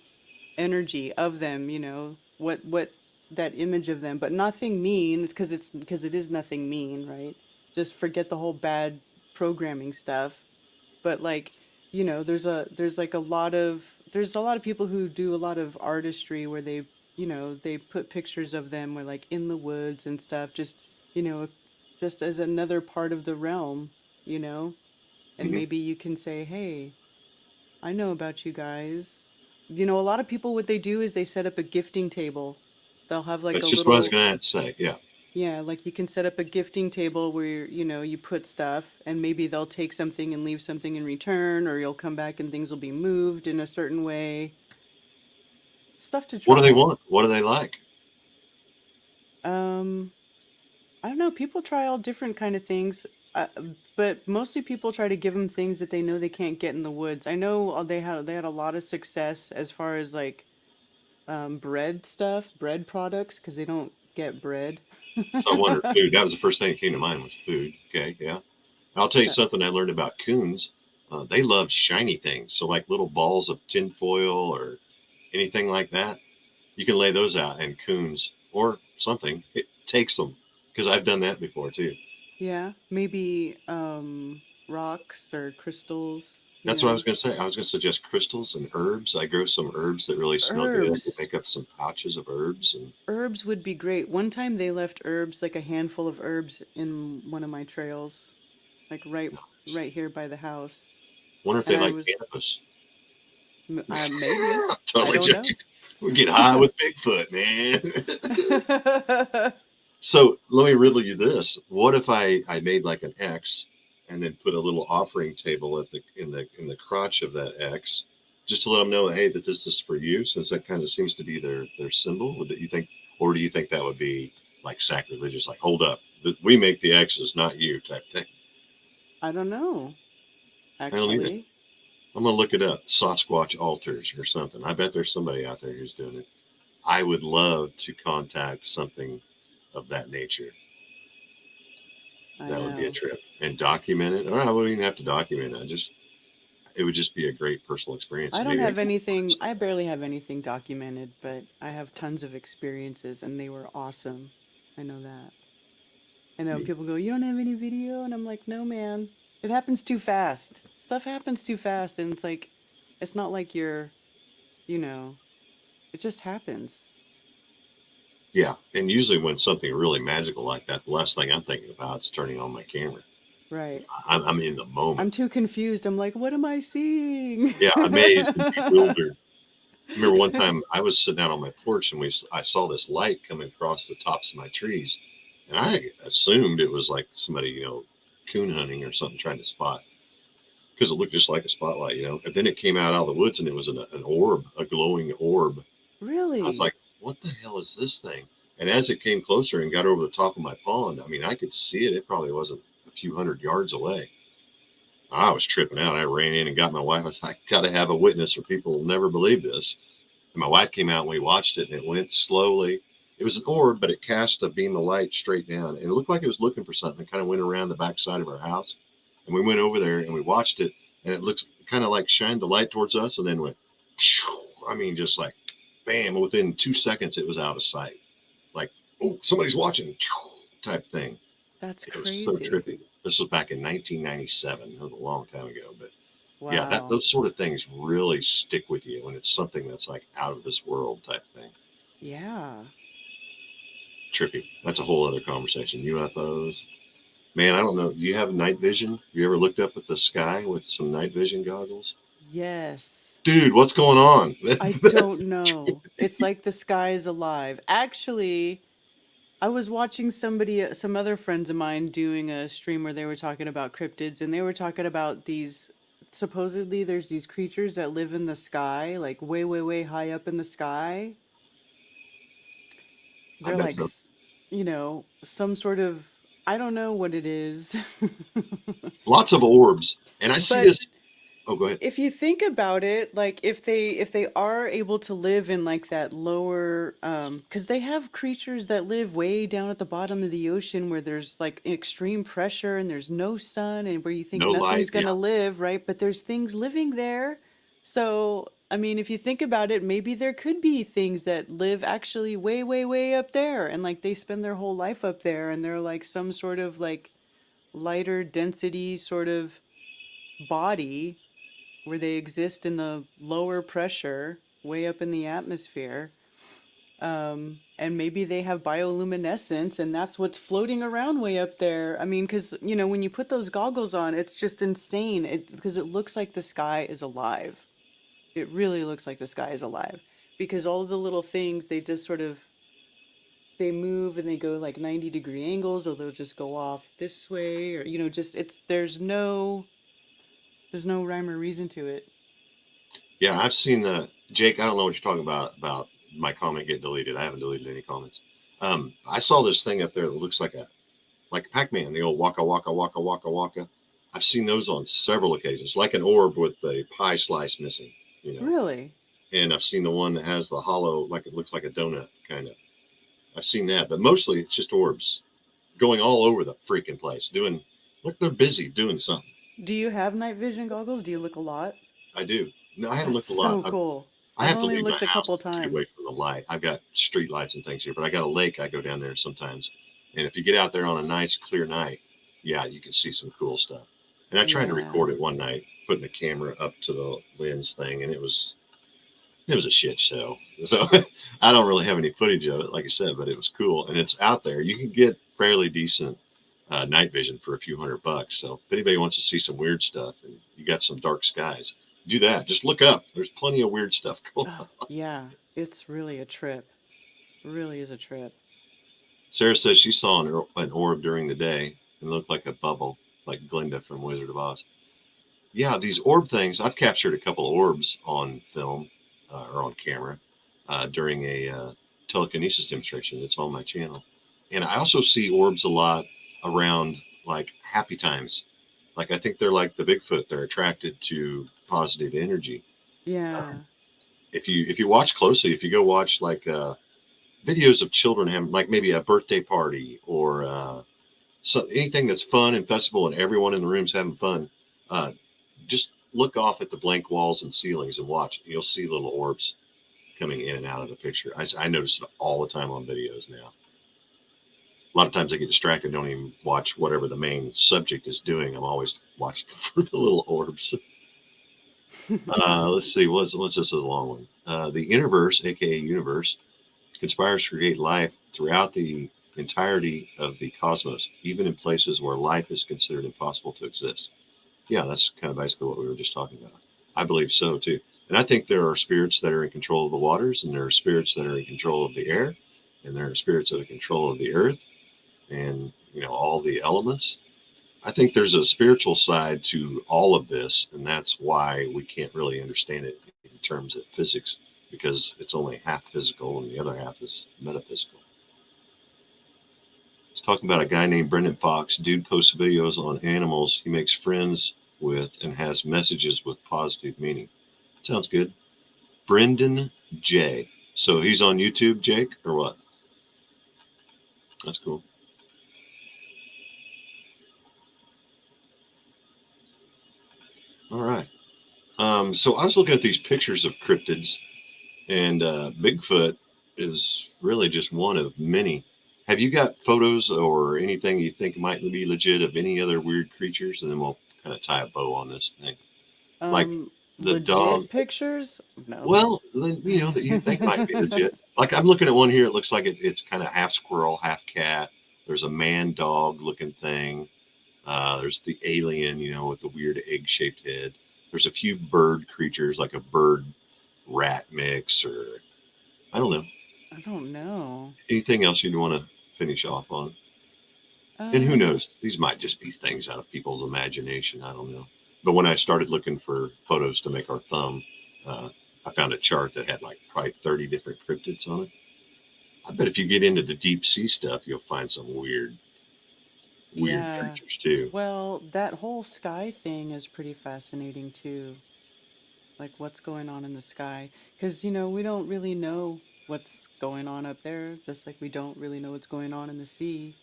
energy of them. You know what that image of them, but nothing mean because it is nothing mean, right? Just forget the whole bad programming stuff. But like, you know, there's like a lot of people who do a lot of artistry where they, you know, they put pictures of them where like in the woods and stuff, just, you know, just as another part of the realm, you know. And Hmm. maybe you can say, hey, I know about you guys. You know, a lot of people, what they do is they set up a gifting table. They'll have like That's a just what I was little, going to say. Yeah. yeah, like you can set up a gifting table where, you know, you put stuff and maybe they'll take something and leave something in return, or you'll come back and things will be moved in a certain way. Stuff to What do they try. want? What do they like? Um, I don't know. People try all different kind of things, but mostly people try to give them things that they know they can't get in the woods. I know they had a lot of success as far as like bread stuff, bread products, because they don't get bread. So I wonder, food. That was the first thing that came to mind was food. Okay. Yeah. I'll tell you So, something I learned about coons. They love shiny things. So, like little balls of tinfoil or anything like that, you can lay those out, and coons or something, it takes them. Because I've done that before too. yeah, maybe rocks or crystals, you That's what I was know. going to say. I was going to suggest crystals and herbs. I grow some herbs that really smell good. I could Herbs. make up some pouches of herbs. And Herbs would be great. One time they left herbs, like a handful of herbs in one of my trails, like right here by the house. wonder if And they I like was cannabis. maybe. I Totally don't joking. know. We get high with Bigfoot, man. So let me riddle you this: what if I made like an X, and then put a little offering table at the crotch of that X, just to let them know, hey, that this is for you, since that kind of seems to be their symbol. Would you think, or do you think that would be like sacrilegious? Like, hold up, we make the X's, not you, type thing. I don't know, I don't either. actually. I'm gonna look it up. Sasquatch altars or something. I bet there's somebody out there who's doing it. I would love to contact something of that nature. I That would be a know. trip, and document it. Or I wouldn't even have to document it. It would just be a great personal experience. I And don't maybe I have could anything, I barely have anything documented, but I have tons of experiences and they were awesome. I know that. I know people go, you don't have any video? And I'm like, no, man. It happens too fast. Stuff happens too fast. And it's like, it's not like you're, you know, it just happens. yeah. And usually when something really magical like that, the last thing I'm thinking about is turning on my camera. Right. I'm in the moment. I'm too confused. I'm like, what am I seeing? Yeah, amazed and bewildered. I remember one time I was sitting out on my porch, and I saw this light coming across the tops of my trees, and I assumed it was like somebody, coon hunting or something, trying to spot, because it looked just like a spotlight. And then it came out of the woods, and it was an orb, a glowing orb. I was Really? like, what the hell is this thing? And as it came closer and got over the top of my pond, I mean, I could see it. It probably wasn't a few hundred yards away. I was tripping out. I ran in and got my wife. I was like, I got to have a witness, or people will never believe this. And my wife came out and we watched it, and it went slowly. It was an orb, but it cast a beam of light straight down, and it looked like it was looking for something. It kind of went around the back side of our house, and we went over there and we watched it, and it looks kind of like shined the light towards us, and then went. I mean, just like, bam! Within 2 seconds, it was out of sight. Like, oh, somebody's watching, type thing. That's It was so crazy. trippy. This was back in 1997. That was a long time ago, but yeah, Wow. those sort of things really stick with you when it's something that's like out of this world type thing. Yeah. Trippy. That's a whole other conversation. UFOs. Man, I don't know. Do you have night vision? You ever looked up at the sky with some night vision goggles? Yes. Dude, what's going on? I don't know. It's like the sky is alive. Actually, I was watching some other friends of mine doing a stream where they were talking about cryptids, and they were talking about these, supposedly there's these creatures that live in the sky, like way, way, way high up in the sky. I They're bet like, so. some sort of, I don't know what it is. Lots of orbs. And I see But this. Oh, go ahead. if you think about it, like if they are able to live in like that lower, because they have creatures that live way down at the bottom of the ocean where there's like extreme pressure and there's no sun and where you think No light. nothing's Yeah. gonna live, right? But there's things living there. So I mean, if you think about it, maybe there could be things that live actually way, way, way up there, and like they spend their whole life up there, and they're like some sort of like lighter density sort of body where they exist in the lower pressure, way up in the atmosphere. And maybe they have bioluminescence, and that's what's floating around way up there. I mean, because, when you put those goggles on, it's just insane. Because it looks like the sky is alive. It really looks like the sky is alive. Because all of the little things, they just sort of, they move and they go like 90-degree angles, or they'll just go off this way, or, just, there's no rhyme or reason to it. Yeah, I've seen Jake. I don't know what you're talking about my comment get deleted. I haven't deleted any comments. I saw this thing up there that looks like Pac-Man, the old waka waka waka waka waka. I've seen those on several occasions, like an orb with a pie slice missing, Really? And I've seen the one that has the hollow, like it looks like a donut, kind of. I've seen that, but mostly it's just orbs going all over the freaking place. Look, they're busy doing something. Do you have night vision goggles? Do you look a lot? I do. No, I haven't That's looked a lot. so cool. I I've have to only leave my looked a house couple to get away times. from the light. I've got street lights and things here, but I got a lake. I go down there sometimes, and if you get out there on a nice clear night, yeah, you can see some cool stuff. And I tried to record Yeah. it one night, putting the camera up to the lens thing, and it was a shit show. So I don't really have any footage of it, like I said, but it was cool, and it's out there. You can get fairly decent night vision for a few $100. So if anybody wants to see some weird stuff and you got some dark skies, do that. Just look up. There's plenty of weird stuff going on. Yeah, it's really a trip. Really is a trip. Sarah says she saw an orb during the day and looked like a bubble, like Glinda from Wizard of Oz. Yeah, these orb things, I've captured a couple of orbs on film or on camera during a telekinesis demonstration that's on my channel. And I also see orbs a lot around like happy times. Like I think they're like the Bigfoot. They're attracted to positive energy. Yeah. If you watch closely, if you go watch like videos of children having like maybe a birthday party or anything that's fun and festival and everyone in the room's having fun, just look off at the blank walls and ceilings and watch. You'll see little orbs coming in and out of the picture. I notice it all the time on videos now. A lot of times I get distracted, don't even watch whatever the main subject is doing. I'm always watching for the little orbs. Let's see, what's this is a long one. The universe, aka universe, conspires to create life throughout the entirety of the cosmos, even in places where life is considered impossible to exist. Yeah, that's kind of basically what we were just talking about. I believe so too. And I think there are spirits that are in control of the waters, and there are spirits that are in control of the air, and there are spirits that are in control of the earth, and all the elements. I think there's a spiritual side to all of this, and that's why we can't really understand it in terms of physics, because it's only half physical and the other half is metaphysical. I was talking about a guy named Brendan Fox. Dude posts videos on animals he makes friends with and has messages with positive meaning. Sounds good. Brendan J. So he's on YouTube, Jake, or what? That's cool. All right. So I was looking at these pictures of cryptids, and Bigfoot is really just one of many. Have you got photos or anything you think might be legit of any other weird creatures? And then we'll kind of tie a bow on this thing. Like the dog. Legit pictures? No. Well, that you think might be legit. Like I'm looking at one here. It looks like it's kind of half squirrel, half cat. There's a man dog looking thing. There's the alien, with the weird egg shaped head. There's a few bird creatures like a bird rat mix, or I don't know. I don't know. Anything else you'd want to finish off on? And who Um, knows? These might just be things out of people's imagination. I don't know. But when I started looking for photos to make our thumb, uh, I found a chart that had like probably 30 different cryptids on it. I bet if you get into the deep sea stuff, you'll find some weird yeah. creatures too. Well, that whole sky thing is pretty fascinating too. Like what's going on in the sky. Because, we don't really know what's going on up there, just like we don't really know what's going on in the sea.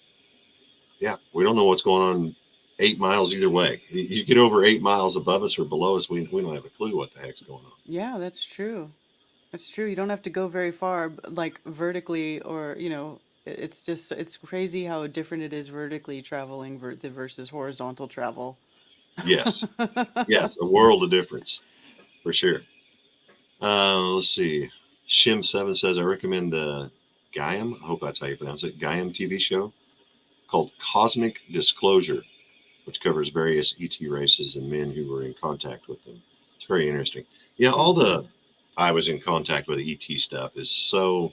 Yeah, we don't know what's going on 8 miles either way. You get over 8 miles above us or below us, we don't have a clue what the heck's going on. Yeah, that's true. That's true. You don't have to go very far, like vertically, or, it's just, it's crazy how different it is vertically traveling versus horizontal travel. Yes, yes, a world of difference for sure. Let's see. Shim7 says, I recommend the Gaiam, I hope that's how you pronounce it, Gaiam TV show called Cosmic Disclosure, which covers various ET races and men who were in contact with them. It's very interesting. Yeah, all the Mhm. I was in contact with ET stuff is so,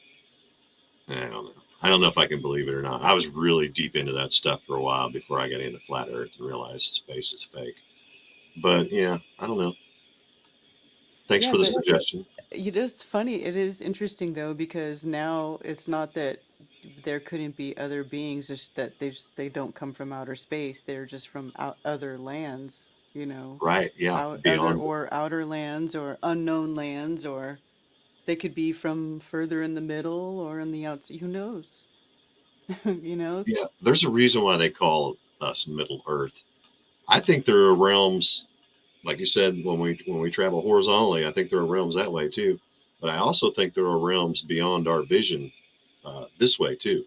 I don't know. I don't know if I can believe it or not. I was really deep into that stuff for a while before I got into flat Earth and realized space is fake. But yeah, I don't know. Thanks Yeah, for the but suggestion. it's funny. It is interesting though, because now it's not that there couldn't be other beings, just that they don't come from outer space. They're just from other lands, Right? Yeah, beyond. outer lands or unknown lands, or they could be from further in the middle or in the outs. Who knows? you know? Yeah, there's a reason why they call us Middle Earth. I think there are realms, like you said, when we travel horizontally. I think there are realms that way too. But I also think there are realms beyond our vision this way too.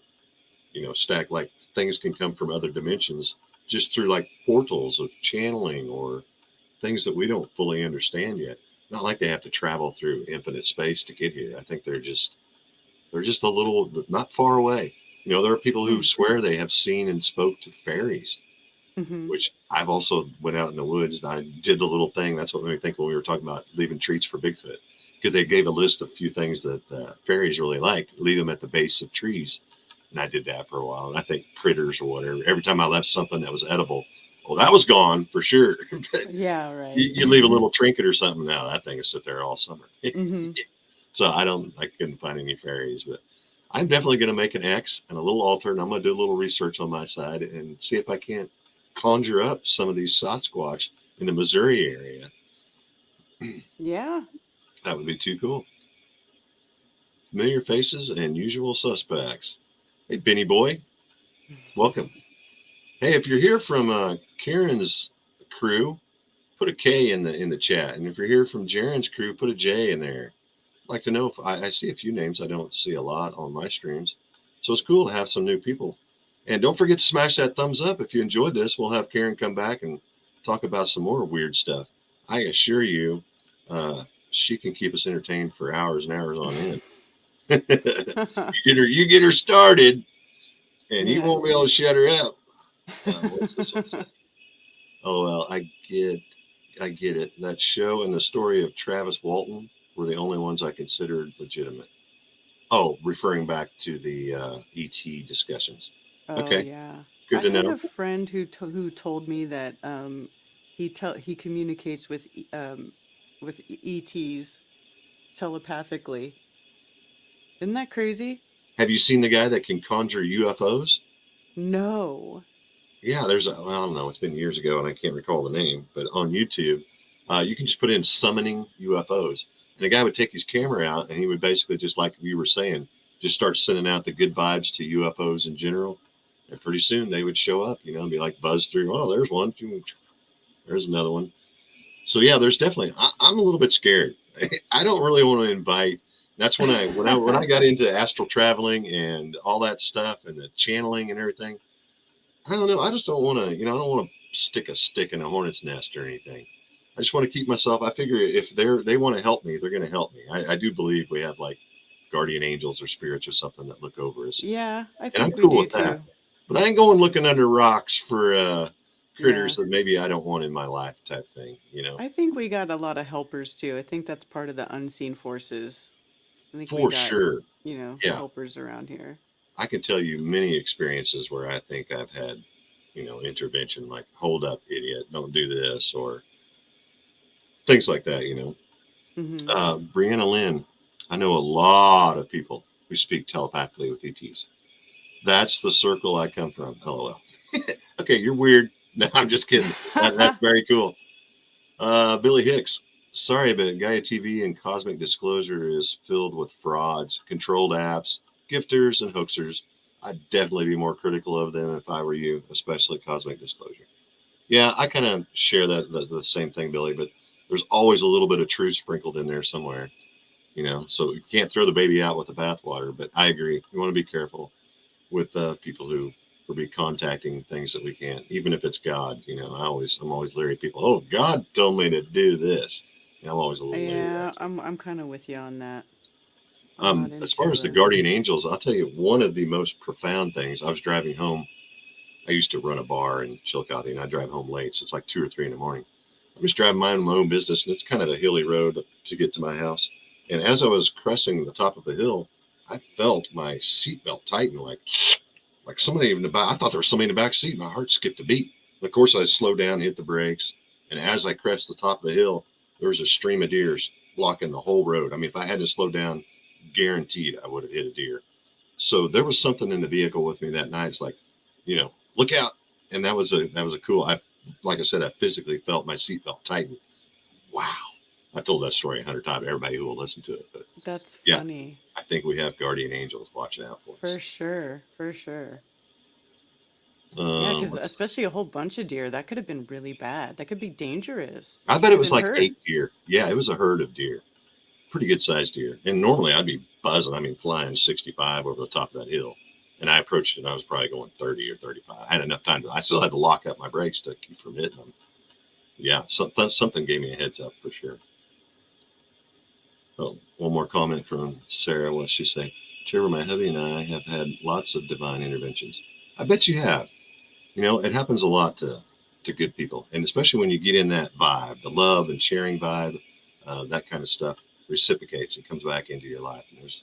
Stack like things can come from other dimensions just through like portals of channeling or things that we don't fully understand yet. Not like they have to travel through infinite space to get here. I think they're just a little not far away. There are people who Hmm. swear they have seen and spoke to fairies, Mm-hmm. which I've also went out in the woods and I did the little thing. That's what made me think when we were talking about leaving treats for Bigfoot, because they gave a list of a few things that fairies really like. Leave them at the base of trees, and I did that for a while. And I think critters or whatever. Every time I left something that was edible, well, that was gone for sure. Yeah, right. You leave a little trinket or something. Now that thing will sit there all summer. Mm-hmm. So I couldn't find any fairies, but I'm definitely going to make an X and a little altar, and I'm going to do a little research on my side and see if I can't conjure up some of these Sasquatch in the Missouri area. Yeah. That would be too cool. Familiar faces and usual suspects. Hey, Benny boy, welcome. Hey, if you're here from Karen's crew, put a K in the chat, and if you're here from Jaren's crew, put a J in there. I'd like to know if I see a few names I don't see a lot on my streams, so it's cool to have some new people. And don't forget to smash that thumbs up if you enjoyed this. We'll have Karen come back and talk about some more weird stuff. I assure you, she can keep us entertained for hours and hours on end. You get her started, and you Yeah. won't be able to shut her up. What's this one say? Oh well, I get it. That show and the story of Travis Walton were the only ones I considered legitimate. Oh, referring back to the ET discussions. Oh Okay, yeah. good I to had know. a friend who told me that he communicates with ETs telepathically. Isn't that crazy? Have you seen the guy that can conjure UFOs? No. Yeah, well, I don't know. It's been years ago, and I can't recall the name. But on YouTube, you can just put in summoning UFOs, and the guy would take his camera out, and he would basically just like you were saying, just start sending out the good vibes to UFOs in general. And pretty soon they would show up, and be like buzz through. Oh, there's one. There's another one. So yeah, there's definitely. I'm a little bit scared. I don't really want to invite. That's when I got into astral traveling and all that stuff and the channeling and everything. I don't know. I just don't want to. I don't want to stick a stick in a hornet's nest or anything. I just want to keep myself. I figure if they want to help me, they're going to help me. I do believe we have like guardian angels or spirits or something that look over us, Yeah, I and I'm think we cool do with that. too. But I ain't going looking under rocks for Yeah. critters that maybe I don't want in my life type thing. I think we got a lot of helpers too. I think that's part of the unseen forces. I think we For got, sure. Yeah, helpers around here. I can tell you many experiences where I think I've had, intervention like hold up, idiot, don't do this, or things like that. Hmm. Brianna Lynn, I know a lot of people who speak telepathically with ETs. That's the circle I come from. LOL. Okay, you're weird. No, I'm just kidding. That's very cool. Billy Hicks. Sorry, but Gaia TV and Cosmic Disclosure is filled with frauds, controlled apps, gifters, and hoaxers. I'd definitely be more critical of them if I were you, especially Cosmic Disclosure. Yeah, I kind of share the same thing, Billy, but there's always a little bit of truth sprinkled in there somewhere, so you can't throw the baby out with the bathwater. But I agree. You want to be careful with people who will be contacting things that we can't, even if it's God. I'm always leery of people. Oh, God told me to do this. I'm always a little leery of Yeah, that. I'm kind of with you on that. I'm not As far as into the guardian angels, I'll tell you one of the most profound things. I was driving home. I used to run a bar in Chillicothe, and I drive home late, so it's like 2 or 3 in the morning. I'm just driving my own business, and it's kind of a hilly road to get to my house. And as I was crossing the top of the hill, I felt my seatbelt tighten, like somebody in the back. I thought there was somebody in the back seat. My heart skipped a beat. Of course, I slowed down, hit the brakes, and as I crest the top of the hill, there was a stream of deers blocking the whole road. I mean, if I hadn't slowed down, guaranteed I would have hit a deer. So there was something in the vehicle with me that night. It's like, look out. And that was a cool. Like I said, I physically felt my seatbelt tighten. Wow. I told that story 100 times. Everybody who will listen to it, but That's yeah, funny. I think we have guardian angels watching out for us. For sure, for sure. Yeah, Um, because especially a whole bunch of deer, that could have been really bad. That could be dangerous. I You bet could it have was been like hurt. 8 deer. Yeah, it was a herd of deer, pretty good sized deer. And normally I'd be buzzing. I mean, flying 65 over the top of that hill. And I approached it, and I was probably going 30 or 35. I had enough time I still had to lock up my brakes to keep from hitting them. Yeah, something gave me a heads up for sure. Oh, one more comment from Sarah. What she say? Trevor, my hubby and I have had lots of divine interventions. I bet you have. It happens a lot to good people, and especially when you get in that vibe, the love and sharing vibe, that kind of stuff reciprocates and comes back into your life. And there's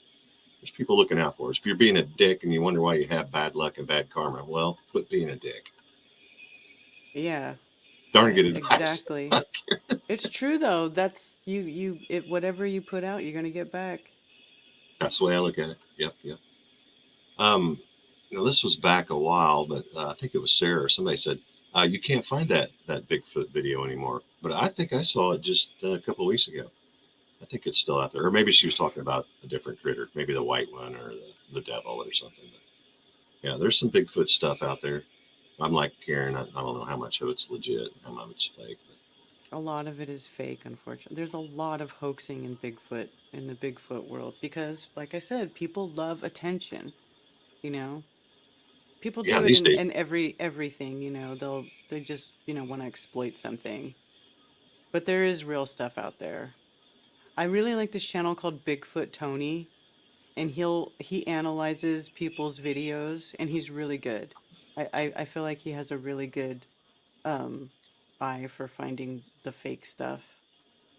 people looking out for us. If you're being a dick and you wonder why you have bad luck and bad karma, well, quit being a dick. Yeah, Darn good advice. exactly. It's true though. That's whatever you put out, you're gonna get back. That's the way I look at it. Yep, yep. Um, this was back a while, but I think it was Sarah or somebody said you can't find that Bigfoot video anymore. But I think I saw it just a couple of weeks ago. I think it's still out there, or maybe she was talking about a different critter, maybe the white one or the devil or something. But yeah, there's some Bigfoot stuff out there. I'm like Karen. I don't know how much of it's legit, and how much it's fake. But A lot of it is fake, unfortunately. There's a lot of hoaxing in Bigfoot in the Bigfoot world because, like I said, people love attention. You know, people yeah, do it these in days, everything. They just want to exploit something. But there is real stuff out there. I really like this channel called Bigfoot Tony, and he analyzes people's videos, and he's really good. I feel like he has a really good um eye for finding the fake stuff.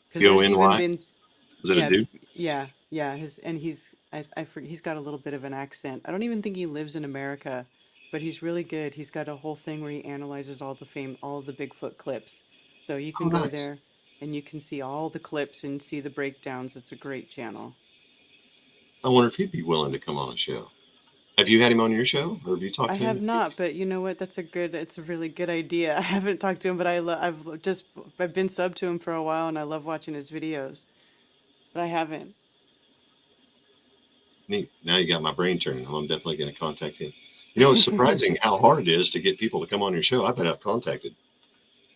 Because go there's in even line. been Is it a yeah dude? yeah his and he's I forget, he's got a little bit of an accent. I don't even think he lives in America, but he's really good. He's got a whole thing where he analyzes all of the Bigfoot clips. So you Oh, can go nice. there and you can see all the clips and see the breakdowns. It's a great channel. I wonder if he'd be willing to come on a show. Have you had him on your show, or have you I talked to have him? not, but you know what? It's a really good idea. I haven't talked to him, but I've been sub to him for a while, and I love watching his videos. But I haven't. Neat. Now you got my brain turning. I'm definitely going to contact him. You know, it's surprising how hard it is to get people to come on your show. I bet I've contacted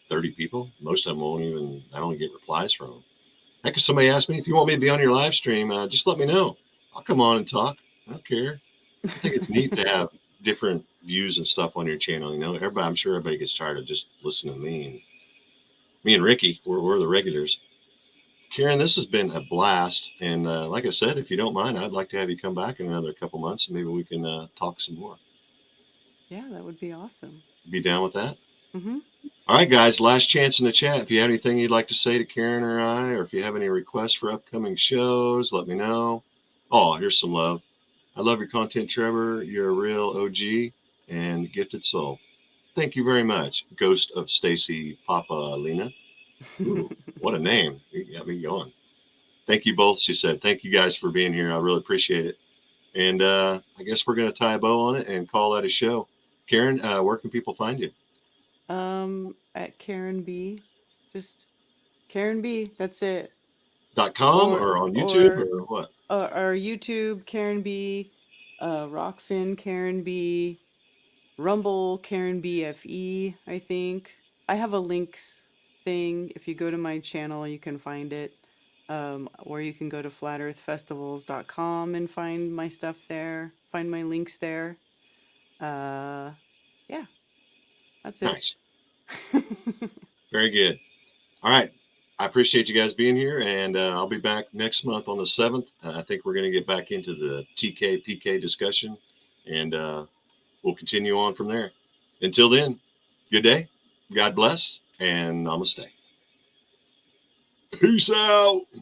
30 people. Most of them won't even, I don't get replies from them. Heck, if somebody asks me, if you want me to be on your live stream, just let me know. I'll come on and talk. I don't care. I think it's neat to have different views and stuff on your channel. You know, everybody, I'm sure everybody gets tired of just listening to me. And me and Ricky, we're the regulars. Karen, this has been a blast. And like I said, if you don't mind, I'd like to have you come back in another couple months and maybe we can talk some more. Yeah, that would be awesome. Be down with that? Mm-hmm. All right, guys, last chance in the chat. If you have anything you'd like to say to Karen or I, or if you have any requests for upcoming shows, let me know. Oh, here's some love. I love your content, Trevor. You're a real OG and gifted soul. Thank you very much, Ghost of Stacy Papa Lena. Ooh, what a name. You got me going. Thank you both, she said. Thank you guys for being here. I really appreciate it. And I guess we're going to tie a bow on it and call that a show. Karen, where can people find you? At Karen B. Just Karen B. That's it. .com or on YouTube or what? Our YouTube Karen B. Rockfin Karen B. Rumble Karen BFE, I think. I have a links thing. If you go to my channel, you can find it. Or you can go to flatearthfestivals.com and find my stuff there. Find my links there. Yeah, that's it. Nice. Very good. All right. I appreciate you guys being here, and I'll be back next month on the 7th. I think we're going to get back into the TK PK discussion, and we'll continue on from there. Until then, good day. God bless, and namaste. Peace out.